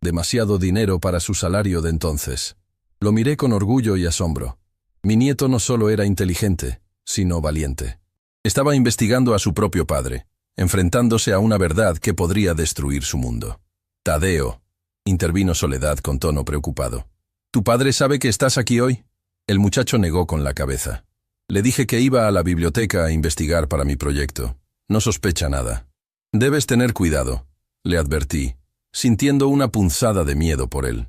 Demasiado dinero para su salario de entonces». Lo miré con orgullo y asombro. Mi nieto no solo era inteligente, sino valiente. Estaba investigando a su propio padre, enfrentándose a una verdad que podría destruir su mundo. «Tadeo», intervino Soledad con tono preocupado. «¿Tu padre sabe que estás aquí hoy?» El muchacho negó con la cabeza. «Le dije que iba a la biblioteca a investigar para mi proyecto. No sospecha nada». «Debes tener cuidado», le advertí, sintiendo una punzada de miedo por él.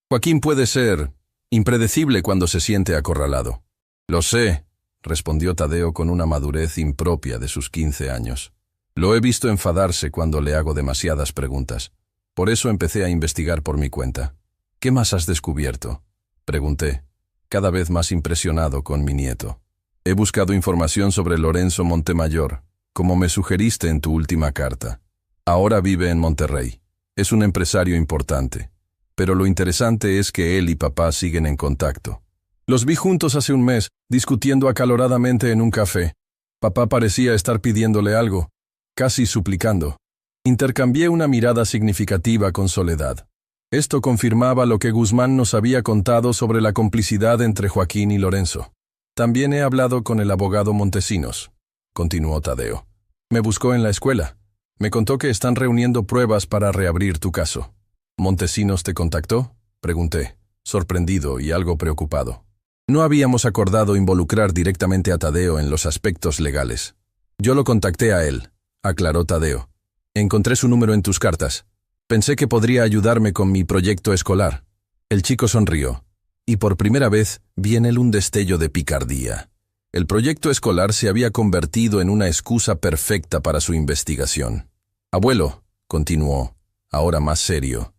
«Joaquín puede ser impredecible cuando se siente acorralado». «Lo sé», respondió Tadeo con una madurez impropia de sus 15 años. «Lo he visto enfadarse cuando le hago demasiadas preguntas. Por eso empecé a investigar por mi cuenta». «¿Qué más has descubierto?», pregunté, cada vez más impresionado con mi nieto. «He buscado información sobre Lorenzo Montemayor, como me sugeriste en tu última carta. Ahora vive en Monterrey. Es un empresario importante. Pero lo interesante es que él y papá siguen en contacto. Los vi juntos hace un mes, discutiendo acaloradamente en un café. Papá parecía estar pidiéndole algo, casi suplicando. Intercambié una mirada significativa con Soledad. Esto confirmaba lo que Guzmán nos había contado sobre la complicidad entre Joaquín y Lorenzo. También he hablado con el abogado Montesinos», continuó Tadeo. «Me buscó en la escuela. Me contó que están reuniendo pruebas para reabrir tu caso». «¿Montesinos te contactó?», pregunté, sorprendido y algo preocupado. No habíamos acordado involucrar directamente a Tadeo en los aspectos legales. «Yo lo contacté a él», aclaró Tadeo. «Encontré su número en tus cartas. Pensé que podría ayudarme con mi proyecto escolar». El chico sonrió, y por primera vez vi en él un destello de picardía. El proyecto escolar se había convertido en una excusa perfecta para su investigación. «Abuelo», continuó, ahora más serio,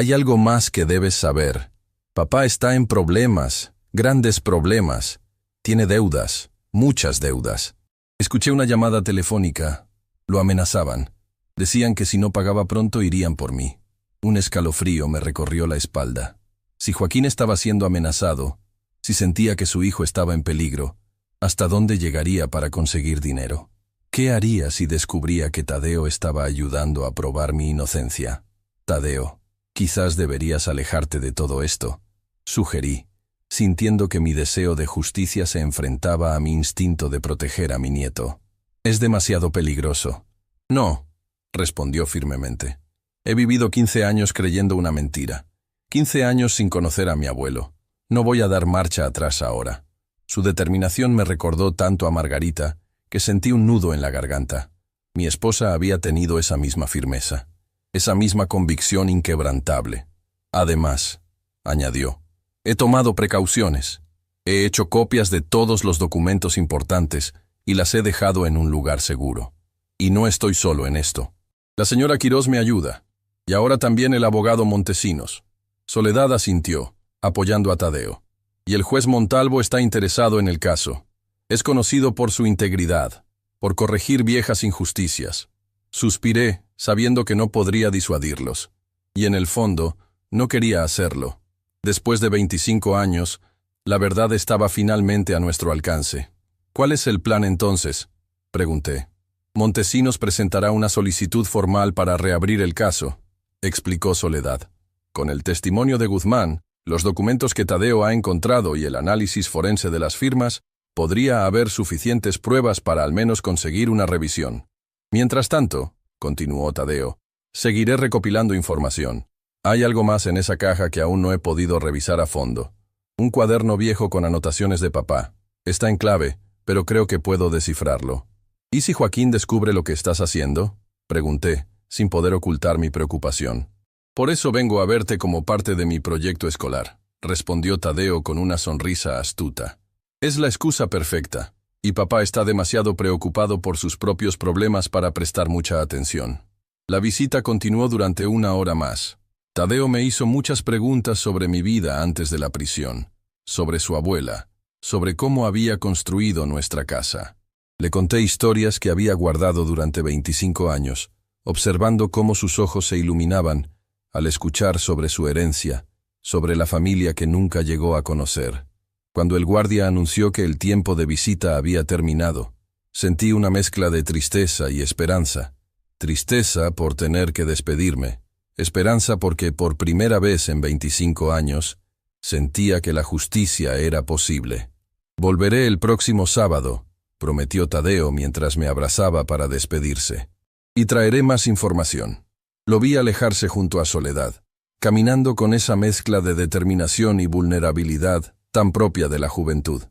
Hay algo más que debes saber. Papá está en problemas, grandes problemas. Tiene deudas, muchas deudas. Escuché una llamada telefónica. Lo amenazaban. Decían que si no pagaba pronto irían por mí. Un escalofrío me recorrió la espalda. Si Joaquín estaba siendo amenazado, si sentía que su hijo estaba en peligro, ¿hasta dónde llegaría para conseguir dinero? ¿Qué haría si descubría que Tadeo estaba ayudando a probar mi inocencia? Tadeo, quizás deberías alejarte de todo esto, sugerí, sintiendo que mi deseo de justicia se enfrentaba a mi instinto de proteger a mi nieto. Es demasiado peligroso. No, respondió firmemente. He vivido 15 años creyendo una mentira. 15 años sin conocer a mi abuelo. No voy a dar marcha atrás ahora. Su determinación me recordó tanto a Margarita que sentí un nudo en la garganta. Mi esposa había tenido esa misma firmeza, esa misma convicción inquebrantable. Además, añadió, he tomado precauciones. He hecho copias de todos los documentos importantes y las he dejado en un lugar seguro. Y no estoy solo en esto. La señora Quirós me ayuda, y ahora también el abogado Montesinos. Soledad asintió, apoyando a Tadeo. Y el juez Montalvo está interesado en el caso. Es conocido por su integridad, por corregir viejas injusticias. Suspiré, sabiendo que no podría disuadirlos. Y en el fondo, no quería hacerlo. Después de 25 años, la verdad estaba finalmente a nuestro alcance. ¿Cuál es el plan entonces?, pregunté. Montesinos presentará una solicitud formal para reabrir el caso, explicó Soledad. Con el testimonio de Guzmán, los documentos que Tadeo ha encontrado y el análisis forense de las firmas, podría haber suficientes pruebas para al menos conseguir una revisión. Mientras tanto, continuó Tadeo, seguiré recopilando información. Hay algo más en esa caja que aún no he podido revisar a fondo. Un cuaderno viejo con anotaciones de papá. Está en clave, pero creo que puedo descifrarlo. ¿Y si Joaquín descubre lo que estás haciendo?, pregunté, sin poder ocultar mi preocupación. Por eso vengo a verte como parte de mi proyecto escolar, respondió Tadeo con una sonrisa astuta. Es la excusa perfecta, y papá está demasiado preocupado por sus propios problemas para prestar mucha atención. La visita continuó durante 1 hora más. Tadeo me hizo muchas preguntas sobre mi vida antes de la prisión, sobre su abuela, sobre cómo había construido nuestra casa. Le conté historias que había guardado durante 25 años, observando cómo sus ojos se iluminaban al escuchar sobre su herencia, sobre la familia que nunca llegó a conocer. Cuando el guardia anunció que el tiempo de visita había terminado, sentí una mezcla de tristeza y esperanza. Tristeza por tener que despedirme, esperanza porque por primera vez en 25 años sentía que la justicia era posible. Volveré el próximo sábado, prometió Tadeo mientras me abrazaba para despedirse. Y traeré más información. Lo vi alejarse junto a Soledad, caminando con esa mezcla de determinación y vulnerabilidad tan propia de la juventud.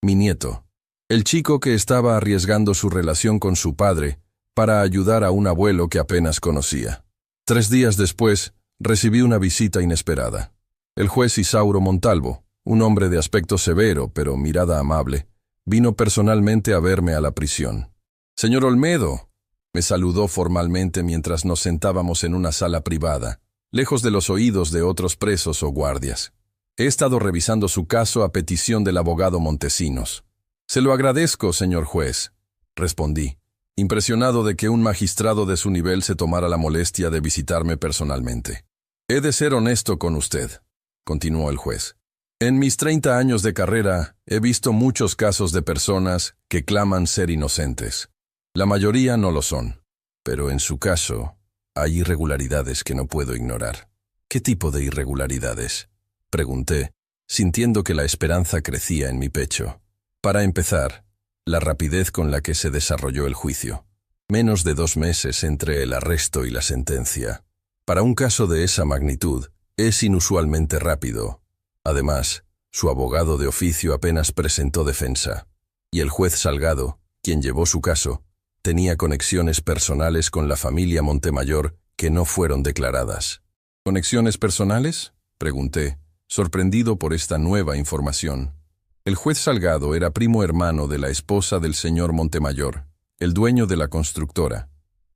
Mi nieto, el chico que estaba arriesgando su relación con su padre para ayudar a un abuelo que apenas conocía. 3 días después, recibí una visita inesperada. El juez Isauro Montalvo, un hombre de aspecto severo pero mirada amable, vino personalmente a verme a la prisión. «Señor Olmedo», me saludó formalmente mientras nos sentábamos en una sala privada, lejos de los oídos de otros presos o guardias. «He estado revisando su caso a petición del abogado Montesinos». «Se lo agradezco, señor juez», respondí, impresionado de que un magistrado de su nivel se tomara la molestia de visitarme personalmente. «He de ser honesto con usted», continuó el juez. «En mis 30 años de carrera he visto muchos casos de personas que claman ser inocentes. La mayoría no lo son, pero en su caso hay irregularidades que no puedo ignorar». «¿Qué tipo de irregularidades?», pregunté, sintiendo que la esperanza crecía en mi pecho. Para empezar, la rapidez con la que se desarrolló el juicio. Menos de 2 meses entre el arresto y la sentencia. Para un caso de esa magnitud, es inusualmente rápido. Además, su abogado de oficio apenas presentó defensa, y el juez Salgado, quien llevó su caso, tenía conexiones personales con la familia Montemayor que no fueron declaradas. «¿Conexiones personales?», pregunté, sorprendido por esta nueva información. El juez Salgado era primo hermano de la esposa del señor Montemayor, el dueño de la constructora.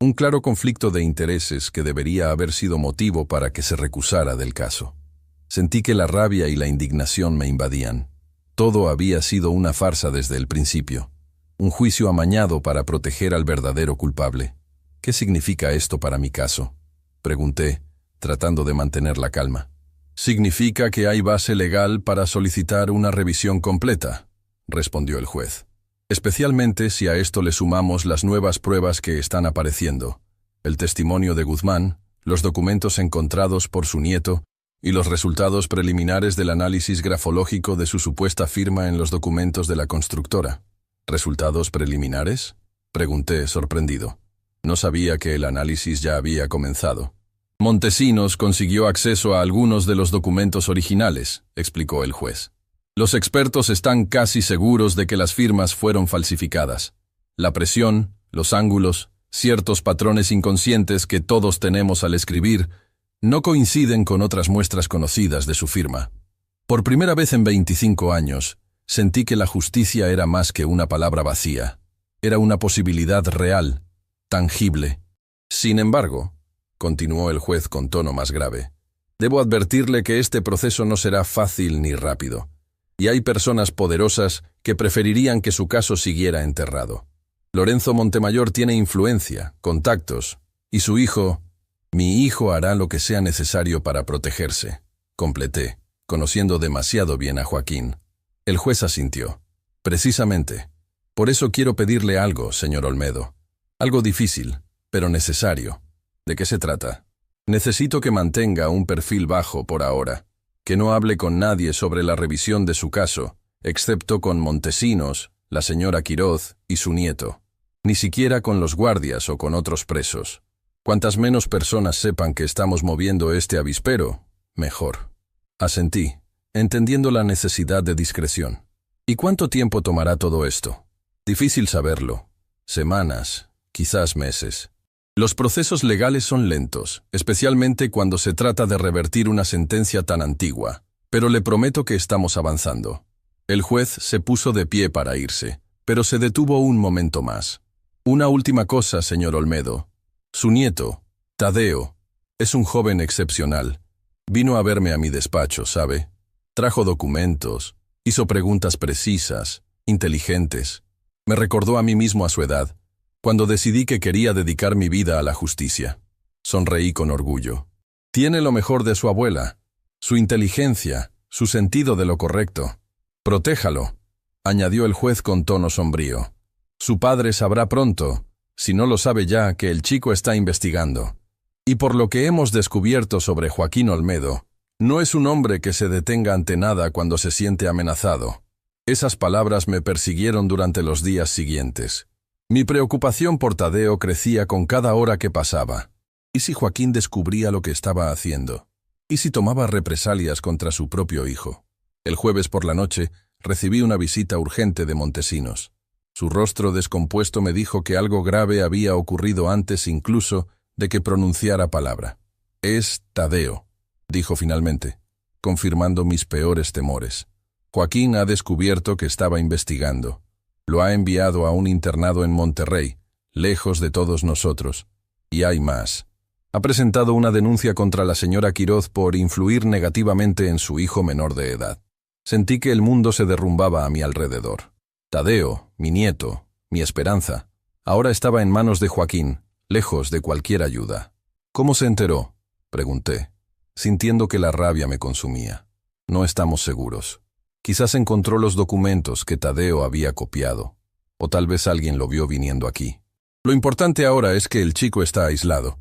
Un claro conflicto de intereses que debería haber sido motivo para que se recusara del caso. Sentí que la rabia y la indignación me invadían. Todo había sido una farsa desde el principio. Un juicio amañado para proteger al verdadero culpable. ¿Qué significa esto para mi caso?, pregunté, tratando de mantener la calma. Significa que hay base legal para solicitar una revisión completa, respondió el juez. Especialmente si a esto le sumamos las nuevas pruebas que están apareciendo, el testimonio de Guzmán, los documentos encontrados por su nieto y los resultados preliminares del análisis grafológico de su supuesta firma en los documentos de la constructora. ¿Resultados preliminares?, pregunté, sorprendido. No sabía que el análisis ya había comenzado. Montesinos consiguió acceso a algunos de los documentos originales, explicó el juez. Los expertos están casi seguros de que las firmas fueron falsificadas. La presión, los ángulos, ciertos patrones inconscientes que todos tenemos al escribir, no coinciden con otras muestras conocidas de su firma. Por primera vez en 25 años, sentí que la justicia era más que una palabra vacía. Era una posibilidad real, tangible. Sin embargo, continuó el juez con tono más grave, debo advertirle que este proceso no será fácil ni rápido, y hay personas poderosas que preferirían que su caso siguiera enterrado. Lorenzo Montemayor tiene influencia, contactos, y su hijo, mi hijo hará lo que sea necesario para protegerse, completé, conociendo demasiado bien a Joaquín. El juez asintió. Precisamente. Por eso quiero pedirle algo, señor Olmedo. Algo difícil, pero necesario. ¿De qué se trata? Necesito que mantenga un perfil bajo por ahora, que no hable con nadie sobre la revisión de su caso, excepto con Montesinos, la señora Quiroz y su nieto. Ni siquiera con los guardias o con otros presos. Cuantas menos personas sepan que estamos moviendo este avispero, mejor. Asentí, entendiendo la necesidad de discreción. ¿Y cuánto tiempo tomará todo esto? Difícil saberlo. Semanas, quizás meses. Los procesos legales son lentos, especialmente cuando se trata de revertir una sentencia tan antigua, pero le prometo que estamos avanzando. El juez se puso de pie para irse, pero se detuvo un momento más. Una última cosa, señor Olmedo. Su nieto, Tadeo, es un joven excepcional. Vino a verme a mi despacho, ¿sabe? Trajo documentos, hizo preguntas precisas, inteligentes. Me recordó a mí mismo a su edad, cuando decidí que quería dedicar mi vida a la justicia. Sonreí con orgullo. Tiene lo mejor de su abuela, su inteligencia, su sentido de lo correcto. Protéjalo, añadió el juez con tono sombrío. Su padre sabrá pronto, si no lo sabe ya, que el chico está investigando. Y por lo que hemos descubierto sobre Joaquín Olmedo, no es un hombre que se detenga ante nada cuando se siente amenazado. Esas palabras me persiguieron durante los días siguientes. Mi preocupación por Tadeo crecía con cada hora que pasaba. ¿Y si Joaquín descubría lo que estaba haciendo? ¿Y si tomaba represalias contra su propio hijo? El jueves por la noche recibí una visita urgente de Montesinos. Su rostro descompuesto me dijo que algo grave había ocurrido antes incluso de que pronunciara palabra. Es Tadeo, dijo finalmente, confirmando mis peores temores. Joaquín ha descubierto que estaba investigando. Lo ha enviado a un internado en Monterrey, lejos de todos nosotros. Y hay más. Ha presentado una denuncia contra la señora Quiroz por influir negativamente en su hijo menor de edad. Sentí que el mundo se derrumbaba a mi alrededor. Tadeo, mi nieto, mi esperanza, ahora estaba en manos de Joaquín, lejos de cualquier ayuda. ¿Cómo se enteró?, pregunté, sintiendo que la rabia me consumía. No estamos seguros. Quizás encontró los documentos que Tadeo había copiado, o tal vez alguien lo vio viniendo aquí. Lo importante ahora es que el chico está aislado,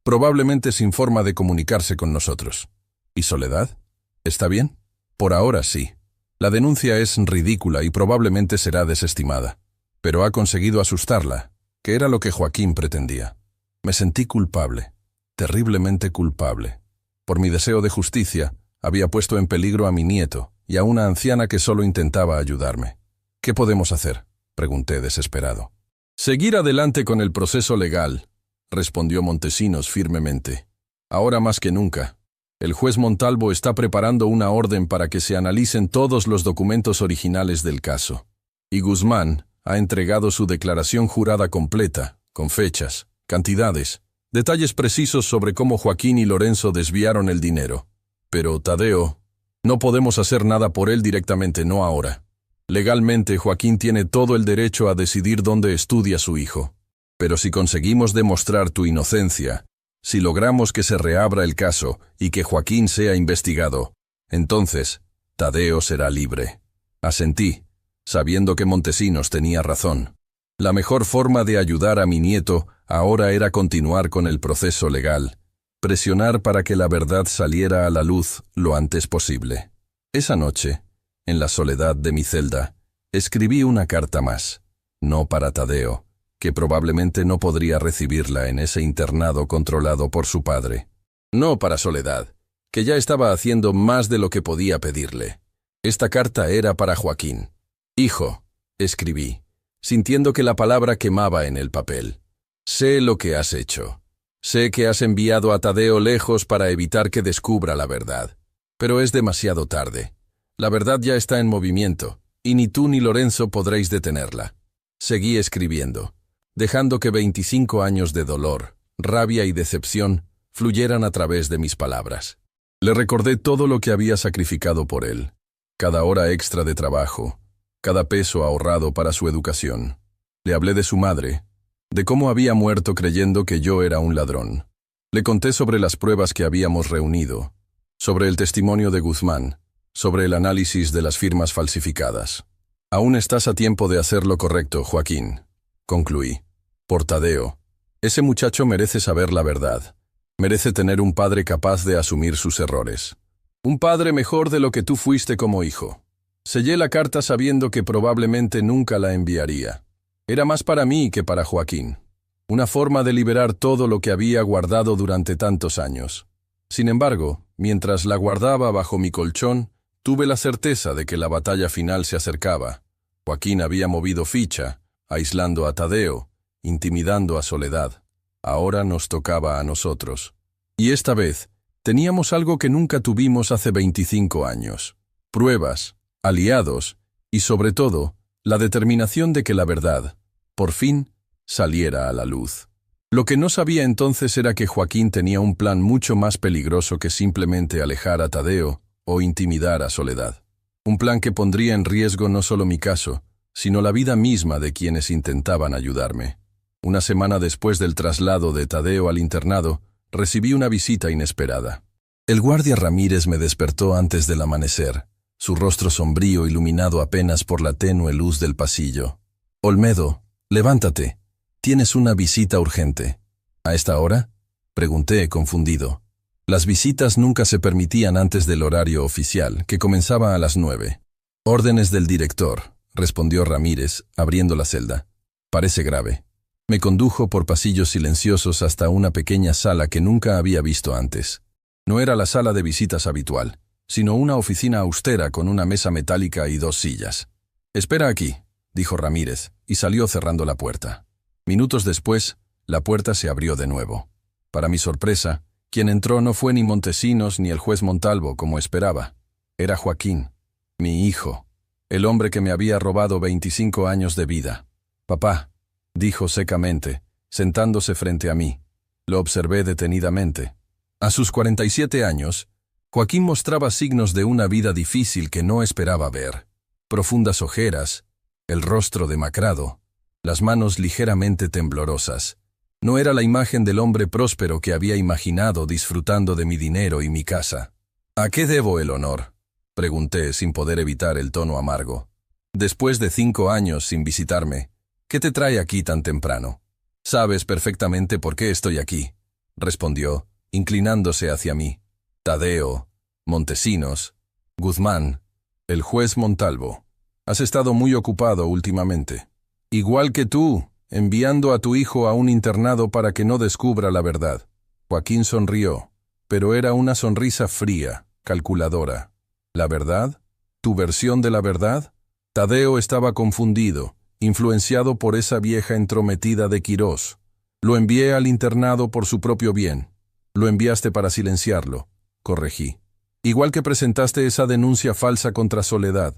probablemente sin forma de comunicarse con nosotros. ¿Y Soledad? ¿Está bien? Por ahora sí. La denuncia es ridícula y probablemente será desestimada, pero ha conseguido asustarla, que era lo que Joaquín pretendía. Me sentí culpable, terriblemente culpable. Por mi deseo de justicia, había puesto en peligro a mi nieto y a una anciana que solo intentaba ayudarme. ¿Qué podemos hacer?, pregunté desesperado. Seguir adelante con el proceso legal, respondió Montesinos firmemente. Ahora más que nunca. El juez Montalvo está preparando una orden para que se analicen todos los documentos originales del caso. Y Guzmán ha entregado su declaración jurada completa, con fechas, cantidades, detalles precisos sobre cómo Joaquín y Lorenzo desviaron el dinero. Pero, Tadeo, no podemos hacer nada por él directamente, no ahora. Legalmente, Joaquín tiene todo el derecho a decidir dónde estudia su hijo. Pero si conseguimos demostrar tu inocencia, si logramos que se reabra el caso y que Joaquín sea investigado, entonces, Tadeo será libre. Asentí, sabiendo que Montesinos tenía razón. La mejor forma de ayudar a mi nieto ahora era continuar con el proceso legal, presionar para que la verdad saliera a la luz lo antes posible. Esa noche, en la soledad de mi celda, escribí una carta más, no para Tadeo, que probablemente no podría recibirla en ese internado controlado por su padre. No para Soledad, que ya estaba haciendo más de lo que podía pedirle. Esta carta era para Joaquín. Hijo, escribí, sintiendo que la palabra quemaba en el papel. Sé lo que has hecho. Sé que has enviado a Tadeo lejos para evitar que descubra la verdad. Pero es demasiado tarde. La verdad ya está en movimiento, y ni tú ni Lorenzo podréis detenerla. Seguí escribiendo, dejando que 25 años de dolor, rabia y decepción fluyeran a través de mis palabras. Le recordé todo lo que había sacrificado por él, cada hora extra de trabajo, cada peso ahorrado para su educación. Le hablé de su madre, de cómo había muerto creyendo que yo era un ladrón. Le conté sobre las pruebas que habíamos reunido, sobre el testimonio de Guzmán, sobre el análisis de las firmas falsificadas. Aún estás a tiempo de hacer lo correcto, Joaquín, concluí. Por Tadeo. Ese muchacho merece saber la verdad. Merece tener un padre capaz de asumir sus errores. Un padre mejor de lo que tú fuiste como hijo. Sellé la carta sabiendo que probablemente nunca la enviaría. Era más para mí que para Joaquín. Una forma de liberar todo lo que había guardado durante tantos años. Sin embargo, mientras la guardaba bajo mi colchón, tuve la certeza de que la batalla final se acercaba. Joaquín había movido ficha, aislando a Tadeo, intimidando a Soledad. Ahora nos tocaba a nosotros. Y esta vez, teníamos algo que nunca tuvimos hace 25 años. Pruebas, aliados y, sobre todo, la determinación de que la verdad, por fin, saliera a la luz. Lo que no sabía entonces era que Joaquín tenía un plan mucho más peligroso que simplemente alejar a Tadeo o intimidar a Soledad. Un plan que pondría en riesgo no solo mi caso, sino la vida misma de quienes intentaban ayudarme. Una semana después del traslado de Tadeo al internado, recibí una visita inesperada. El guardia Ramírez me despertó antes del amanecer, su rostro sombrío iluminado apenas por la tenue luz del pasillo. «Olmedo, levántate. Tienes una visita urgente». «¿A esta hora?», pregunté, confundido. Las visitas nunca se permitían antes del horario oficial, que comenzaba a las 9. «Órdenes del director», respondió Ramírez, abriendo la celda. «Parece grave». Me condujo por pasillos silenciosos hasta una pequeña sala que nunca había visto antes. No era la sala de visitas habitual, sino una oficina austera con una mesa metálica y 2 sillas. «Espera aquí», dijo Ramírez, y salió cerrando la puerta. Minutos después, la puerta se abrió de nuevo. Para mi sorpresa, quien entró no fue ni Montesinos ni el juez Montalvo, como esperaba. Era Joaquín, mi hijo, el hombre que me había robado 25 años de vida. «Papá», dijo secamente, sentándose frente a mí. Lo observé detenidamente. A sus 47 años, Joaquín mostraba signos de una vida difícil que no esperaba ver. Profundas ojeras, el rostro demacrado, las manos ligeramente temblorosas. No era la imagen del hombre próspero que había imaginado disfrutando de mi dinero y mi casa. «¿A qué debo el honor?», pregunté sin poder evitar el tono amargo. «Después de 5 años sin visitarme, ¿qué te trae aquí tan temprano?». «Sabes perfectamente por qué estoy aquí», respondió, inclinándose hacia mí. «Tadeo, Montesinos, Guzmán, el juez Montalvo. Has estado muy ocupado últimamente. Igual que tú, enviando a tu hijo a un internado para que no descubra la verdad». Joaquín sonrió, pero era una sonrisa fría, calculadora. «¿La verdad? ¿Tu versión de la verdad?». Tadeo estaba confundido, influenciado por esa vieja entrometida de Quirós. «Lo envié al internado por su propio bien». «Lo enviaste para silenciarlo», corregí. «Igual que presentaste esa denuncia falsa contra Soledad.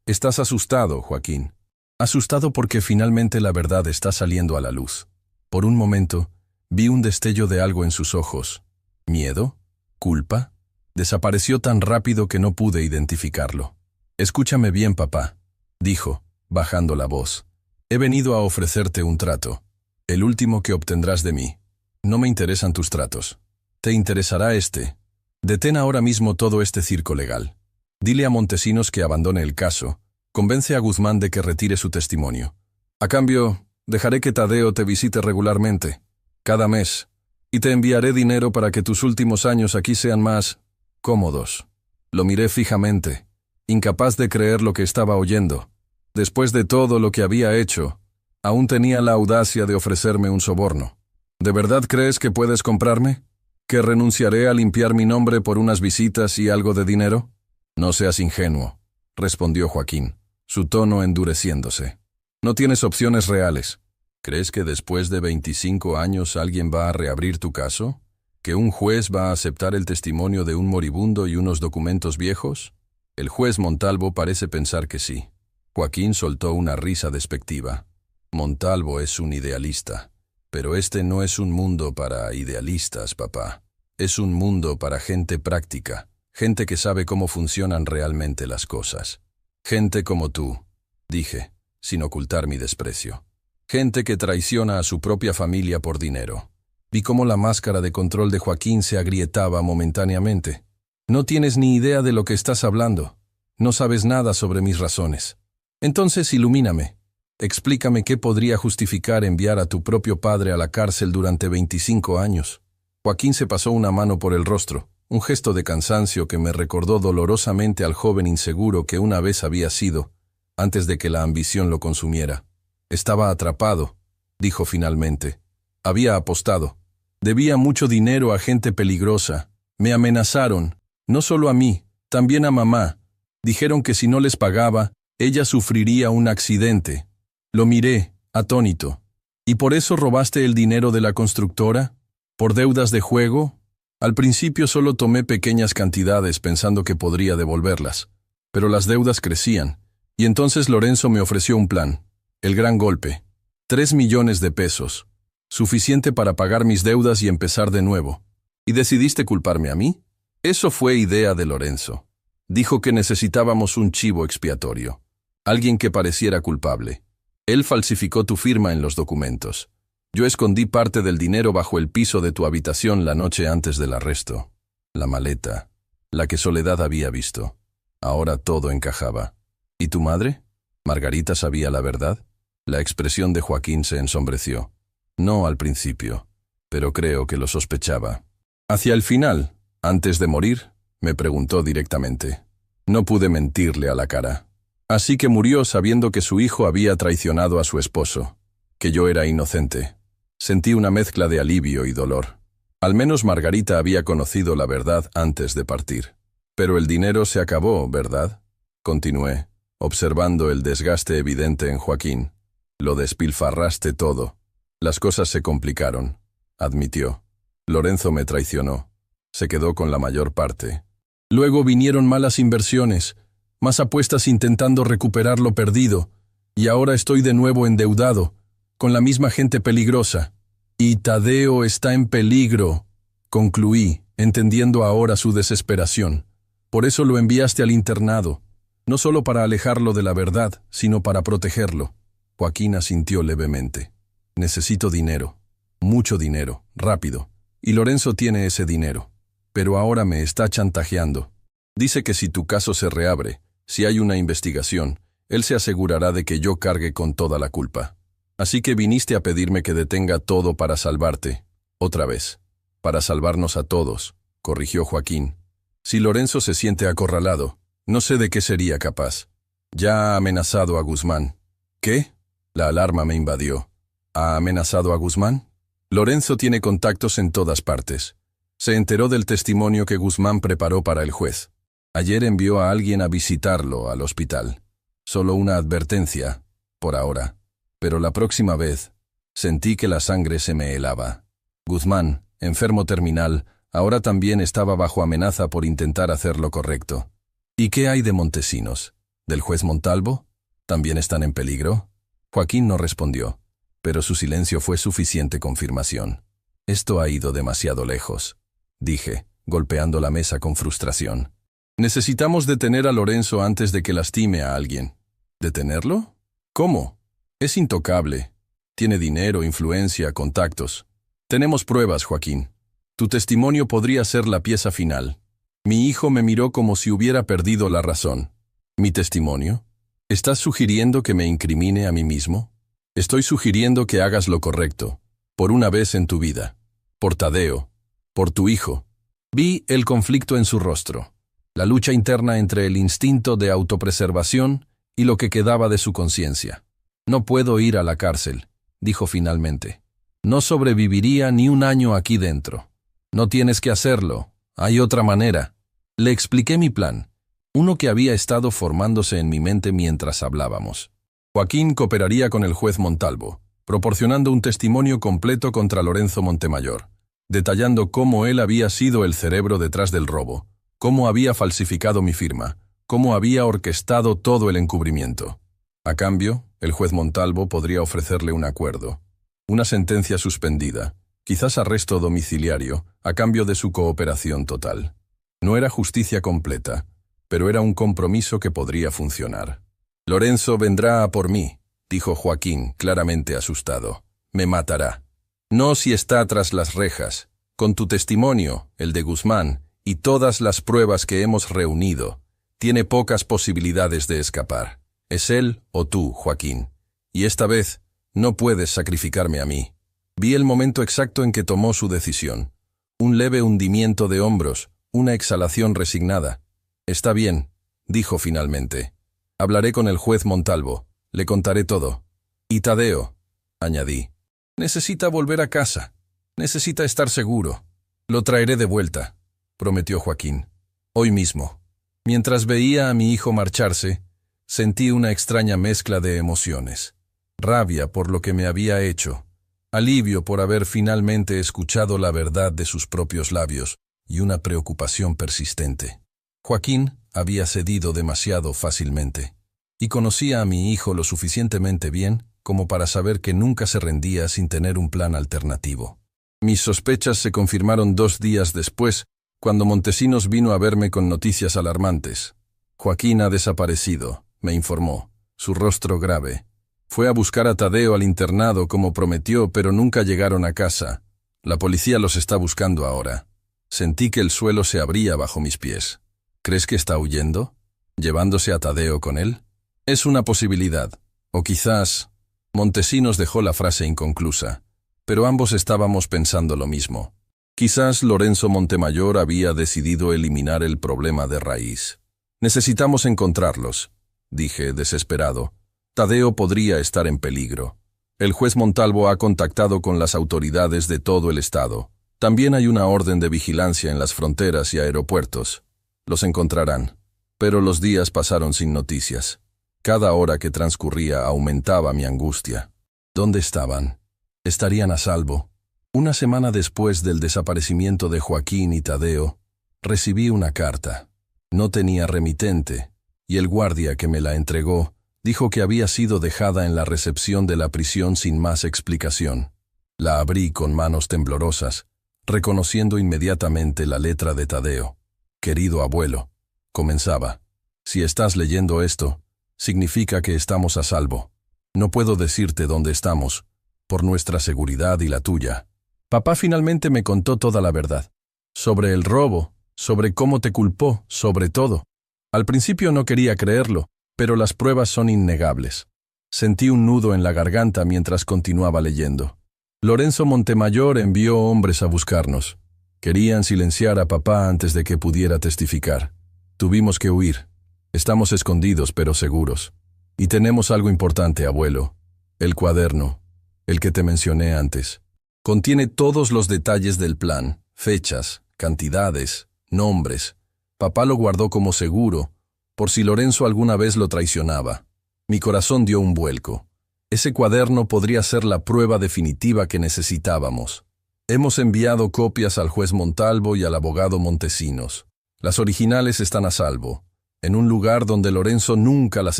Estás asustado, Joaquín. Asustado porque finalmente la verdad está saliendo a la luz». Por un momento, Vi un destello de algo en sus ojos. ¿Miedo? ¿Culpa? Desapareció tan rápido que no pude identificarlo. Escúchame bien, papá, dijo, bajando la voz. He venido a ofrecerte un trato. El último que obtendrás de mí. No me interesan tus tratos. Te interesará este. Detén ahora mismo todo este circo legal. Dile a Montesinos que abandone el caso. Convence a Guzmán de que retire su testimonio. A cambio, dejaré que Tadeo te visite regularmente, cada mes, y te enviaré dinero para que tus últimos años aquí sean más cómodos. Lo miré fijamente, incapaz de creer lo que estaba oyendo. Después de todo lo que había hecho, aún tenía la audacia de ofrecerme un soborno. ¿De verdad crees que puedes comprarme? ¿Que renunciaré a limpiar mi nombre por unas visitas y algo de dinero? No seas ingenuo, respondió Joaquín, su tono endureciéndose. No tienes opciones reales. ¿Crees que después de 25 años alguien va a reabrir tu caso? ¿Que un juez va a aceptar el testimonio de un moribundo y unos documentos viejos? El juez Montalvo parece pensar que sí. Joaquín soltó una risa despectiva. Montalvo es un idealista. Pero este no es un mundo para idealistas, papá. Es un mundo para gente práctica, gente que sabe cómo funcionan realmente las cosas. Gente como tú, dije, sin ocultar mi desprecio. Gente que traiciona a su propia familia por dinero. Vi cómo la máscara de control de Joaquín se agrietaba momentáneamente. No tienes ni idea de lo que estás hablando. No sabes nada sobre mis razones. Entonces ilumíname. Explícame qué podría justificar enviar a tu propio padre a la cárcel durante 25 años. Joaquín se pasó una mano por el rostro, un gesto de cansancio que me recordó dolorosamente al joven inseguro que una vez había sido, antes de que la ambición lo consumiera. Estaba atrapado, dijo finalmente. Había apostado. Debía mucho dinero a gente peligrosa. Me amenazaron, no solo a mí, también a mamá. Dijeron que si no les pagaba, ella sufriría un accidente. Lo miré, atónito. ¿Y por eso robaste el dinero de la constructora? ¿Por deudas de juego? Al principio solo tomé pequeñas cantidades pensando que podría devolverlas, pero las deudas crecían, y entonces Lorenzo me ofreció un plan, el gran golpe, 3 millones de pesos, suficiente para pagar mis deudas y empezar de nuevo. ¿Y decidiste culparme a mí? Eso fue idea de Lorenzo. Dijo que necesitábamos un chivo expiatorio, alguien que pareciera culpable. Él falsificó tu firma en los documentos. Yo escondí parte del dinero bajo el piso de tu habitación la noche antes del arresto. La maleta, la que Soledad había visto. Ahora todo encajaba. ¿Y tu madre? ¿Margarita sabía la verdad? La expresión de Joaquín se ensombreció. No al principio, pero creo que lo sospechaba. Hacia el final, antes de morir, me preguntó directamente. No pude mentirle a la cara. Así que murió sabiendo que su hijo había traicionado a su esposo, que yo era inocente. Sentí una mezcla de alivio y dolor. Al menos Margarita había conocido la verdad antes de partir. Pero el dinero se acabó, ¿verdad? Continué, observando el desgaste evidente en Joaquín. Lo despilfarraste todo. Las cosas se complicaron, admitió. Lorenzo me traicionó. Se quedó con la mayor parte. Luego vinieron malas inversiones, más apuestas intentando recuperar lo perdido, y ahora estoy de nuevo endeudado, con la misma gente peligrosa. Y Tadeo está en peligro, concluí, entendiendo ahora su desesperación. Por eso lo enviaste al internado, no solo para alejarlo de la verdad, sino para protegerlo. Joaquín asintió levemente. Necesito dinero, mucho dinero, rápido, y Lorenzo tiene ese dinero. Pero ahora me está chantajeando. Dice que si tu caso se reabre, si hay una investigación, él se asegurará de que yo cargue con toda la culpa. Así que viniste a pedirme que detenga todo para salvarte. Otra vez. Para salvarnos a todos, corrigió Joaquín. Si Lorenzo se siente acorralado, no sé de qué sería capaz. Ya ha amenazado a Guzmán. ¿Qué? La alarma me invadió. ¿Ha amenazado a Guzmán? Lorenzo tiene contactos en todas partes. Se enteró del testimonio que Guzmán preparó para el juez. Ayer envió a alguien a visitarlo al hospital. Solo una advertencia, por ahora. Pero la próxima vez, sentí que la sangre se me helaba. Guzmán, enfermo terminal, ahora también estaba bajo amenaza por intentar hacer lo correcto. ¿Y qué hay de Montesinos? ¿Del juez Montalvo? ¿También están en peligro? Joaquín no respondió, pero su silencio fue suficiente confirmación. Esto ha ido demasiado lejos, dije, golpeando la mesa con frustración. Necesitamos detener a Lorenzo antes de que lastime a alguien. ¿Detenerlo? ¿Cómo? Es intocable. Tiene dinero, influencia, contactos. Tenemos pruebas, Joaquín. Tu testimonio podría ser la pieza final. Mi hijo me miró como si hubiera perdido la razón. ¿Mi testimonio? ¿Estás sugiriendo que me incrimine a mí mismo? Estoy sugiriendo que hagas lo correcto, por una vez en tu vida. Por Tadeo, por tu hijo. Vi el conflicto en su rostro, la lucha interna entre el instinto de autopreservación y lo que quedaba de su conciencia. No puedo ir a la cárcel, dijo finalmente. No sobreviviría ni un año aquí dentro. No tienes que hacerlo, hay otra manera. Le expliqué mi plan, uno que había estado formándose en mi mente mientras hablábamos. Joaquín cooperaría con el juez Montalvo, proporcionando un testimonio completo contra Lorenzo Montemayor, detallando cómo él había sido el cerebro detrás del robo, cómo había falsificado mi firma, cómo había orquestado todo el encubrimiento. A cambio, el juez Montalvo podría ofrecerle un acuerdo, una sentencia suspendida, quizás arresto domiciliario, a cambio de su cooperación total. No era justicia completa, pero era un compromiso que podría funcionar. Lorenzo vendrá a por mí, dijo Joaquín, claramente asustado. Me matará. No si está tras las rejas. Con tu testimonio, el de Guzmán, y todas las pruebas que hemos reunido, tiene pocas posibilidades de escapar. Es él o tú, Joaquín. Y esta vez, no puedes sacrificarme a mí. Vi el momento exacto en que tomó su decisión. Un leve hundimiento de hombros, una exhalación resignada. Está bien, dijo finalmente. Hablaré con el juez Montalvo. Le contaré todo. Y Tadeo, añadí, necesita volver a casa. Necesita estar seguro. Lo traeré de vuelta, prometió Joaquín. Hoy mismo. Mientras veía a mi hijo marcharse, sentí una extraña mezcla de emociones. Rabia por lo que me había hecho, alivio por haber finalmente escuchado la verdad de sus propios labios y una preocupación persistente. Joaquín había cedido demasiado fácilmente, y conocía a mi hijo lo suficientemente bien como para saber que nunca se rendía sin tener un plan alternativo. Mis sospechas se confirmaron 2 días después, cuando Montesinos vino a verme con noticias alarmantes. Joaquín ha desaparecido, me informó, su rostro grave. Fue a buscar a Tadeo al internado como prometió, pero nunca llegaron a casa. La policía los está buscando ahora. Sentí que el suelo se abría bajo mis pies. ¿Crees que está huyendo? ¿Llevándose a Tadeo con él? Es una posibilidad. O quizás... Montesinos dejó la frase inconclusa, pero ambos estábamos pensando lo mismo. Quizás Lorenzo Montemayor había decidido eliminar el problema de raíz. Necesitamos encontrarlos, dije, desesperado. Tadeo podría estar en peligro. El juez Montalvo ha contactado con las autoridades de todo el estado. También hay una orden de vigilancia en las fronteras y aeropuertos. Los encontrarán. Pero los días pasaron sin noticias. Cada hora que transcurría aumentaba mi angustia. ¿Dónde estaban? ¿Estarían a salvo? Una semana después del desaparecimiento de Joaquín y Tadeo, recibí una carta. No tenía remitente, y el guardia que me la entregó dijo que había sido dejada en la recepción de la prisión sin más explicación. La abrí con manos temblorosas, reconociendo inmediatamente la letra de Tadeo. Querido abuelo, comenzaba. Si estás leyendo esto, significa que estamos a salvo. No puedo decirte dónde estamos, por nuestra seguridad y la tuya. Papá finalmente me contó toda la verdad. Sobre el robo, sobre cómo te culpó, sobre todo. Al principio no quería creerlo, pero las pruebas son innegables. Sentí un nudo en la garganta mientras continuaba leyendo. Lorenzo Montemayor envió hombres a buscarnos. Querían silenciar a papá antes de que pudiera testificar. Tuvimos que huir. Estamos escondidos pero seguros. Y tenemos algo importante, abuelo. El cuaderno, el que te mencioné antes. Contiene todos los detalles del plan, fechas, cantidades, nombres. Papá lo guardó como seguro, por si Lorenzo alguna vez lo traicionaba. Mi corazón dio un vuelco. Ese cuaderno podría ser la prueba definitiva que necesitábamos. Hemos enviado copias al juez Montalvo y al abogado Montesinos. Las originales están a salvo, en un lugar donde Lorenzo nunca las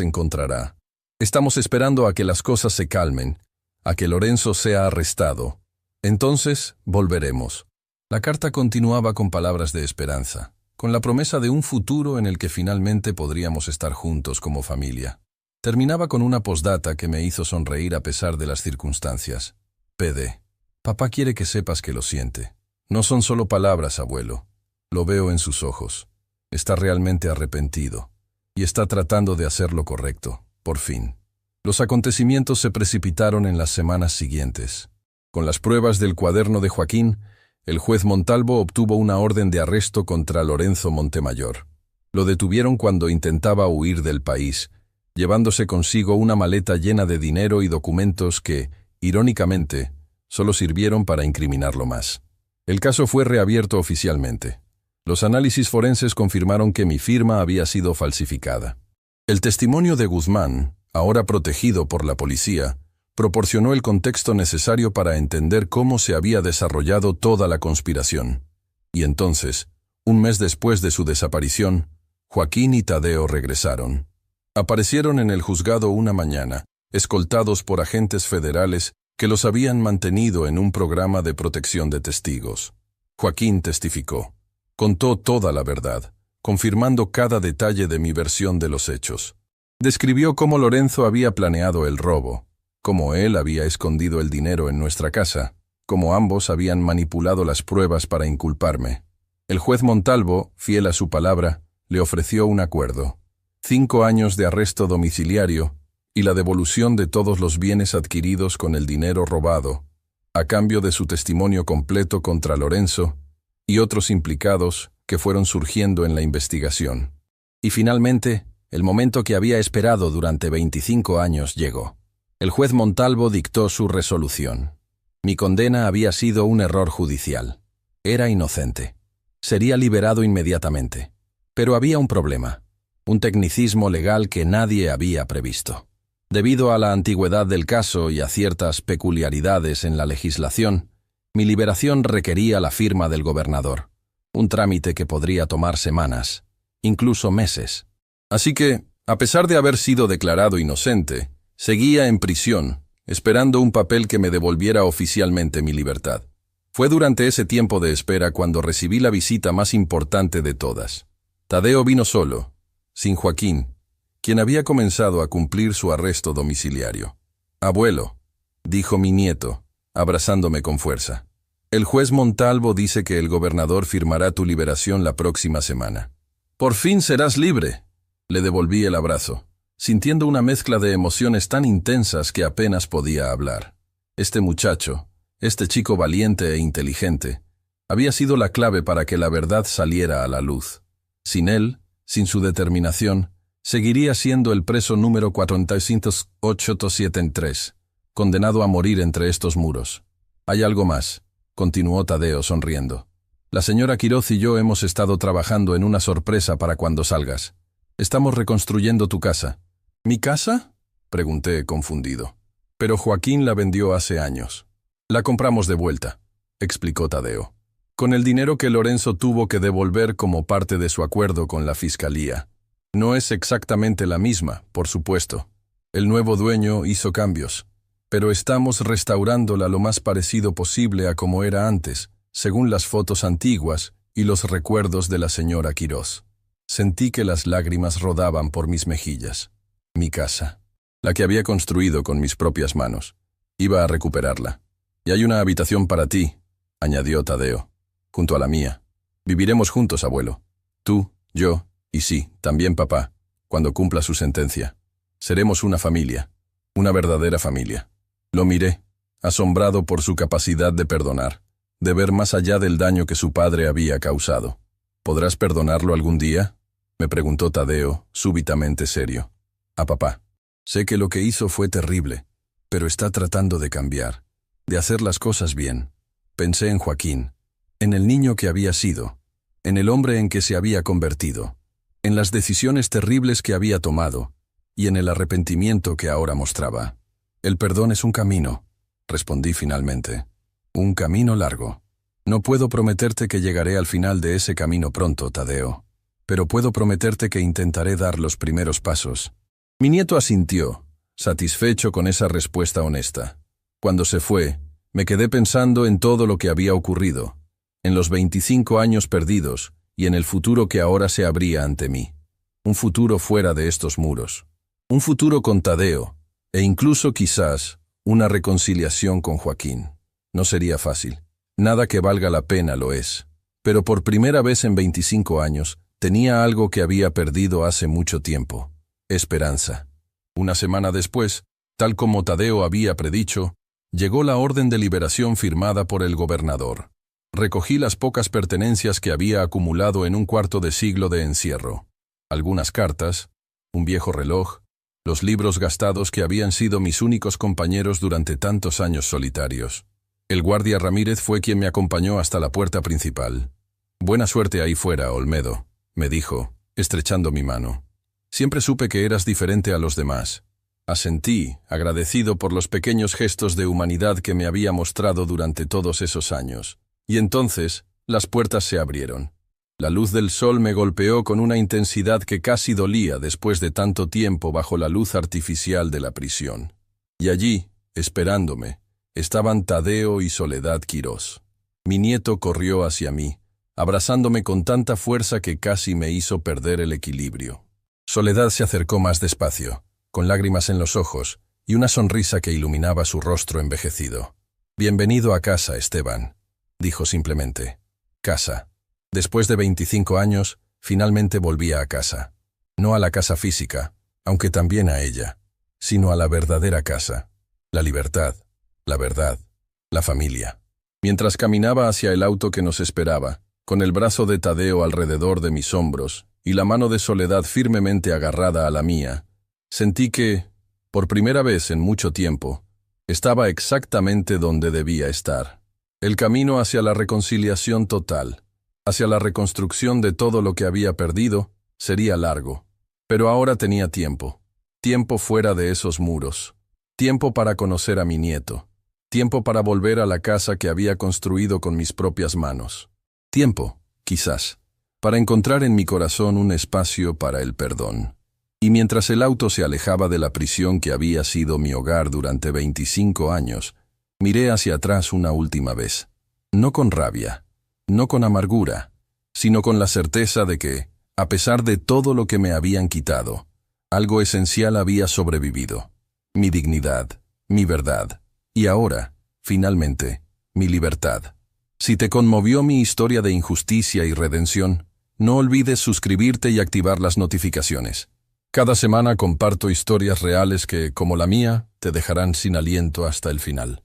encontrará. Estamos esperando a que las cosas se calmen, a que Lorenzo sea arrestado. Entonces, volveremos. La carta continuaba con palabras de esperanza, con la promesa de un futuro en el que finalmente podríamos estar juntos como familia. Terminaba con una postdata que me hizo sonreír a pesar de las circunstancias. PD. Papá quiere que sepas que lo siente. No son solo palabras, abuelo. Lo veo en sus ojos. Está realmente arrepentido. Y está tratando de hacer lo correcto, por fin. Los acontecimientos se precipitaron en las semanas siguientes. Con las pruebas del cuaderno de Joaquín, el juez Montalvo obtuvo una orden de arresto contra Lorenzo Montemayor. Lo detuvieron cuando intentaba huir del país, llevándose consigo una maleta llena de dinero y documentos que, irónicamente, solo sirvieron para incriminarlo más. El caso fue reabierto oficialmente. Los análisis forenses confirmaron que mi firma había sido falsificada. El testimonio de Guzmán, ahora protegido por la policía, proporcionó el contexto necesario para entender cómo se había desarrollado toda la conspiración. Y entonces, un mes después de su desaparición, Joaquín y Tadeo regresaron. Aparecieron en el juzgado una mañana, escoltados por agentes federales que los habían mantenido en un programa de protección de testigos. Joaquín testificó. Contó toda la verdad, confirmando cada detalle de mi versión de los hechos. Describió cómo Lorenzo había planeado el robo, cómo él había escondido el dinero en nuestra casa, cómo ambos habían manipulado las pruebas para inculparme. El juez Montalvo, fiel a su palabra, le ofreció un acuerdo: 5 años de arresto domiciliario y la devolución de todos los bienes adquiridos con el dinero robado, a cambio de su testimonio completo contra Lorenzo y otros implicados que fueron surgiendo en la investigación. Y finalmente, el momento que había esperado durante 25 años llegó. El juez Montalvo dictó su resolución. Mi condena había sido un error judicial. Era inocente. Sería liberado inmediatamente. Pero había un problema, un tecnicismo legal que nadie había previsto. Debido a la antigüedad del caso y a ciertas peculiaridades en la legislación, mi liberación requería la firma del gobernador, un trámite que podría tomar semanas, incluso meses. Así que, a pesar de haber sido declarado inocente, seguía en prisión, esperando un papel que me devolviera oficialmente mi libertad. Fue durante ese tiempo de espera cuando recibí la visita más importante de todas. Tadeo vino solo, sin Joaquín, quien había comenzado a cumplir su arresto domiciliario. «Abuelo», dijo mi nieto, abrazándome con fuerza. «El juez Montalvo dice que el gobernador firmará tu liberación la próxima semana». «Por fin serás libre», le devolví el abrazo, sintiendo una mezcla de emociones tan intensas que apenas podía hablar. Este muchacho, este chico valiente e inteligente, había sido la clave para que la verdad saliera a la luz. Sin él, sin su determinación, seguiría siendo el preso número 408-73, condenado a morir entre estos muros. «Hay algo más», continuó Tadeo sonriendo. «La señora Quiroz y yo hemos estado trabajando en una sorpresa para cuando salgas. Estamos reconstruyendo tu casa». «¿Mi casa?», pregunté confundido. «Pero Joaquín la vendió hace años». «La compramos de vuelta», explicó Tadeo, «con el dinero que Lorenzo tuvo que devolver como parte de su acuerdo con la fiscalía. No es exactamente la misma, por supuesto. El nuevo dueño hizo cambios, pero estamos restaurándola lo más parecido posible a como era antes, según las fotos antiguas y los recuerdos de la señora Quiroz». Sentí que las lágrimas rodaban por mis mejillas. Mi casa, la que había construido con mis propias manos, iba a recuperarla. «Y hay una habitación para ti», añadió Tadeo, «junto a la mía. Viviremos juntos, abuelo. Tú, yo y sí, también papá, cuando cumpla su sentencia. Seremos una familia, una verdadera familia». Lo miré, asombrado por su capacidad de perdonar, de ver más allá del daño que su padre había causado. «¿Podrás perdonarlo algún día?», me preguntó Tadeo, súbitamente serio. «A papá. Sé que lo que hizo fue terrible, pero está tratando de cambiar, de hacer las cosas bien». Pensé en Joaquín, en el niño que había sido, en el hombre en que se había convertido, en las decisiones terribles que había tomado y en el arrepentimiento que ahora mostraba. «El perdón es un camino», respondí finalmente. «Un camino largo. No puedo prometerte que llegaré al final de ese camino pronto, Tadeo, pero puedo prometerte que intentaré dar los primeros pasos». Mi nieto asintió, satisfecho con esa respuesta honesta. Cuando se fue, Me quedé pensando en todo lo que había ocurrido, en los 25 años perdidos y en el futuro que ahora se abría ante mí. Un futuro fuera de estos muros. Un futuro con Tadeo, e incluso quizás una reconciliación con Joaquín. No sería fácil. Nada que valga la pena lo es. Pero por primera vez en 25 años, tenía algo que había perdido hace mucho tiempo. Esperanza. Una semana después, tal como Tadeo había predicho, llegó la orden de liberación firmada por el gobernador. Recogí las pocas pertenencias que había acumulado en un cuarto de siglo de encierro. Algunas cartas, un viejo reloj, los libros gastados que habían sido mis únicos compañeros durante tantos años solitarios. El guardia Ramírez fue quien me acompañó hasta la puerta principal. «Buena suerte ahí fuera, Olmedo», me dijo, estrechando mi mano. «Siempre supe que eras diferente a los demás». Asentí, agradecido por los pequeños gestos de humanidad que me había mostrado durante todos esos años. Y entonces, las puertas se abrieron. La luz del sol me golpeó con una intensidad que casi dolía después de tanto tiempo bajo la luz artificial de la prisión. Y allí, esperándome, estaban Tadeo y Soledad Quirós. Mi nieto corrió hacia mí, abrazándome con tanta fuerza que casi me hizo perder el equilibrio. Soledad se acercó más despacio, con lágrimas en los ojos y una sonrisa que iluminaba su rostro envejecido. «Bienvenido a casa, Esteban», dijo simplemente. Casa. Después de 25 años, finalmente volvía a casa. No a la casa física, aunque también a ella, sino a la verdadera casa. La libertad, la verdad, la familia. Mientras caminaba hacia el auto que nos esperaba, con el brazo de Tadeo alrededor de mis hombros y la mano de Soledad firmemente agarrada a la mía, sentí que, por primera vez en mucho tiempo, estaba exactamente donde debía estar. El camino hacia la reconciliación total, hacia la reconstrucción de todo lo que había perdido, sería largo. Pero ahora tenía tiempo. Tiempo fuera de esos muros. Tiempo para conocer a mi nieto. Tiempo para volver a la casa que había construido con mis propias manos. Tiempo, quizás, para encontrar en mi corazón un espacio para el perdón. Y mientras el auto se alejaba de la prisión que había sido mi hogar durante 25 años, miré hacia atrás una última vez. No con rabia, no con amargura, sino con la certeza de que, a pesar de todo lo que me habían quitado, algo esencial había sobrevivido. Mi dignidad, mi verdad, y ahora, finalmente, mi libertad. Si te conmovió mi historia de injusticia y redención, no olvides suscribirte y activar las notificaciones. Cada semana comparto historias reales que, como la mía, te dejarán sin aliento hasta el final.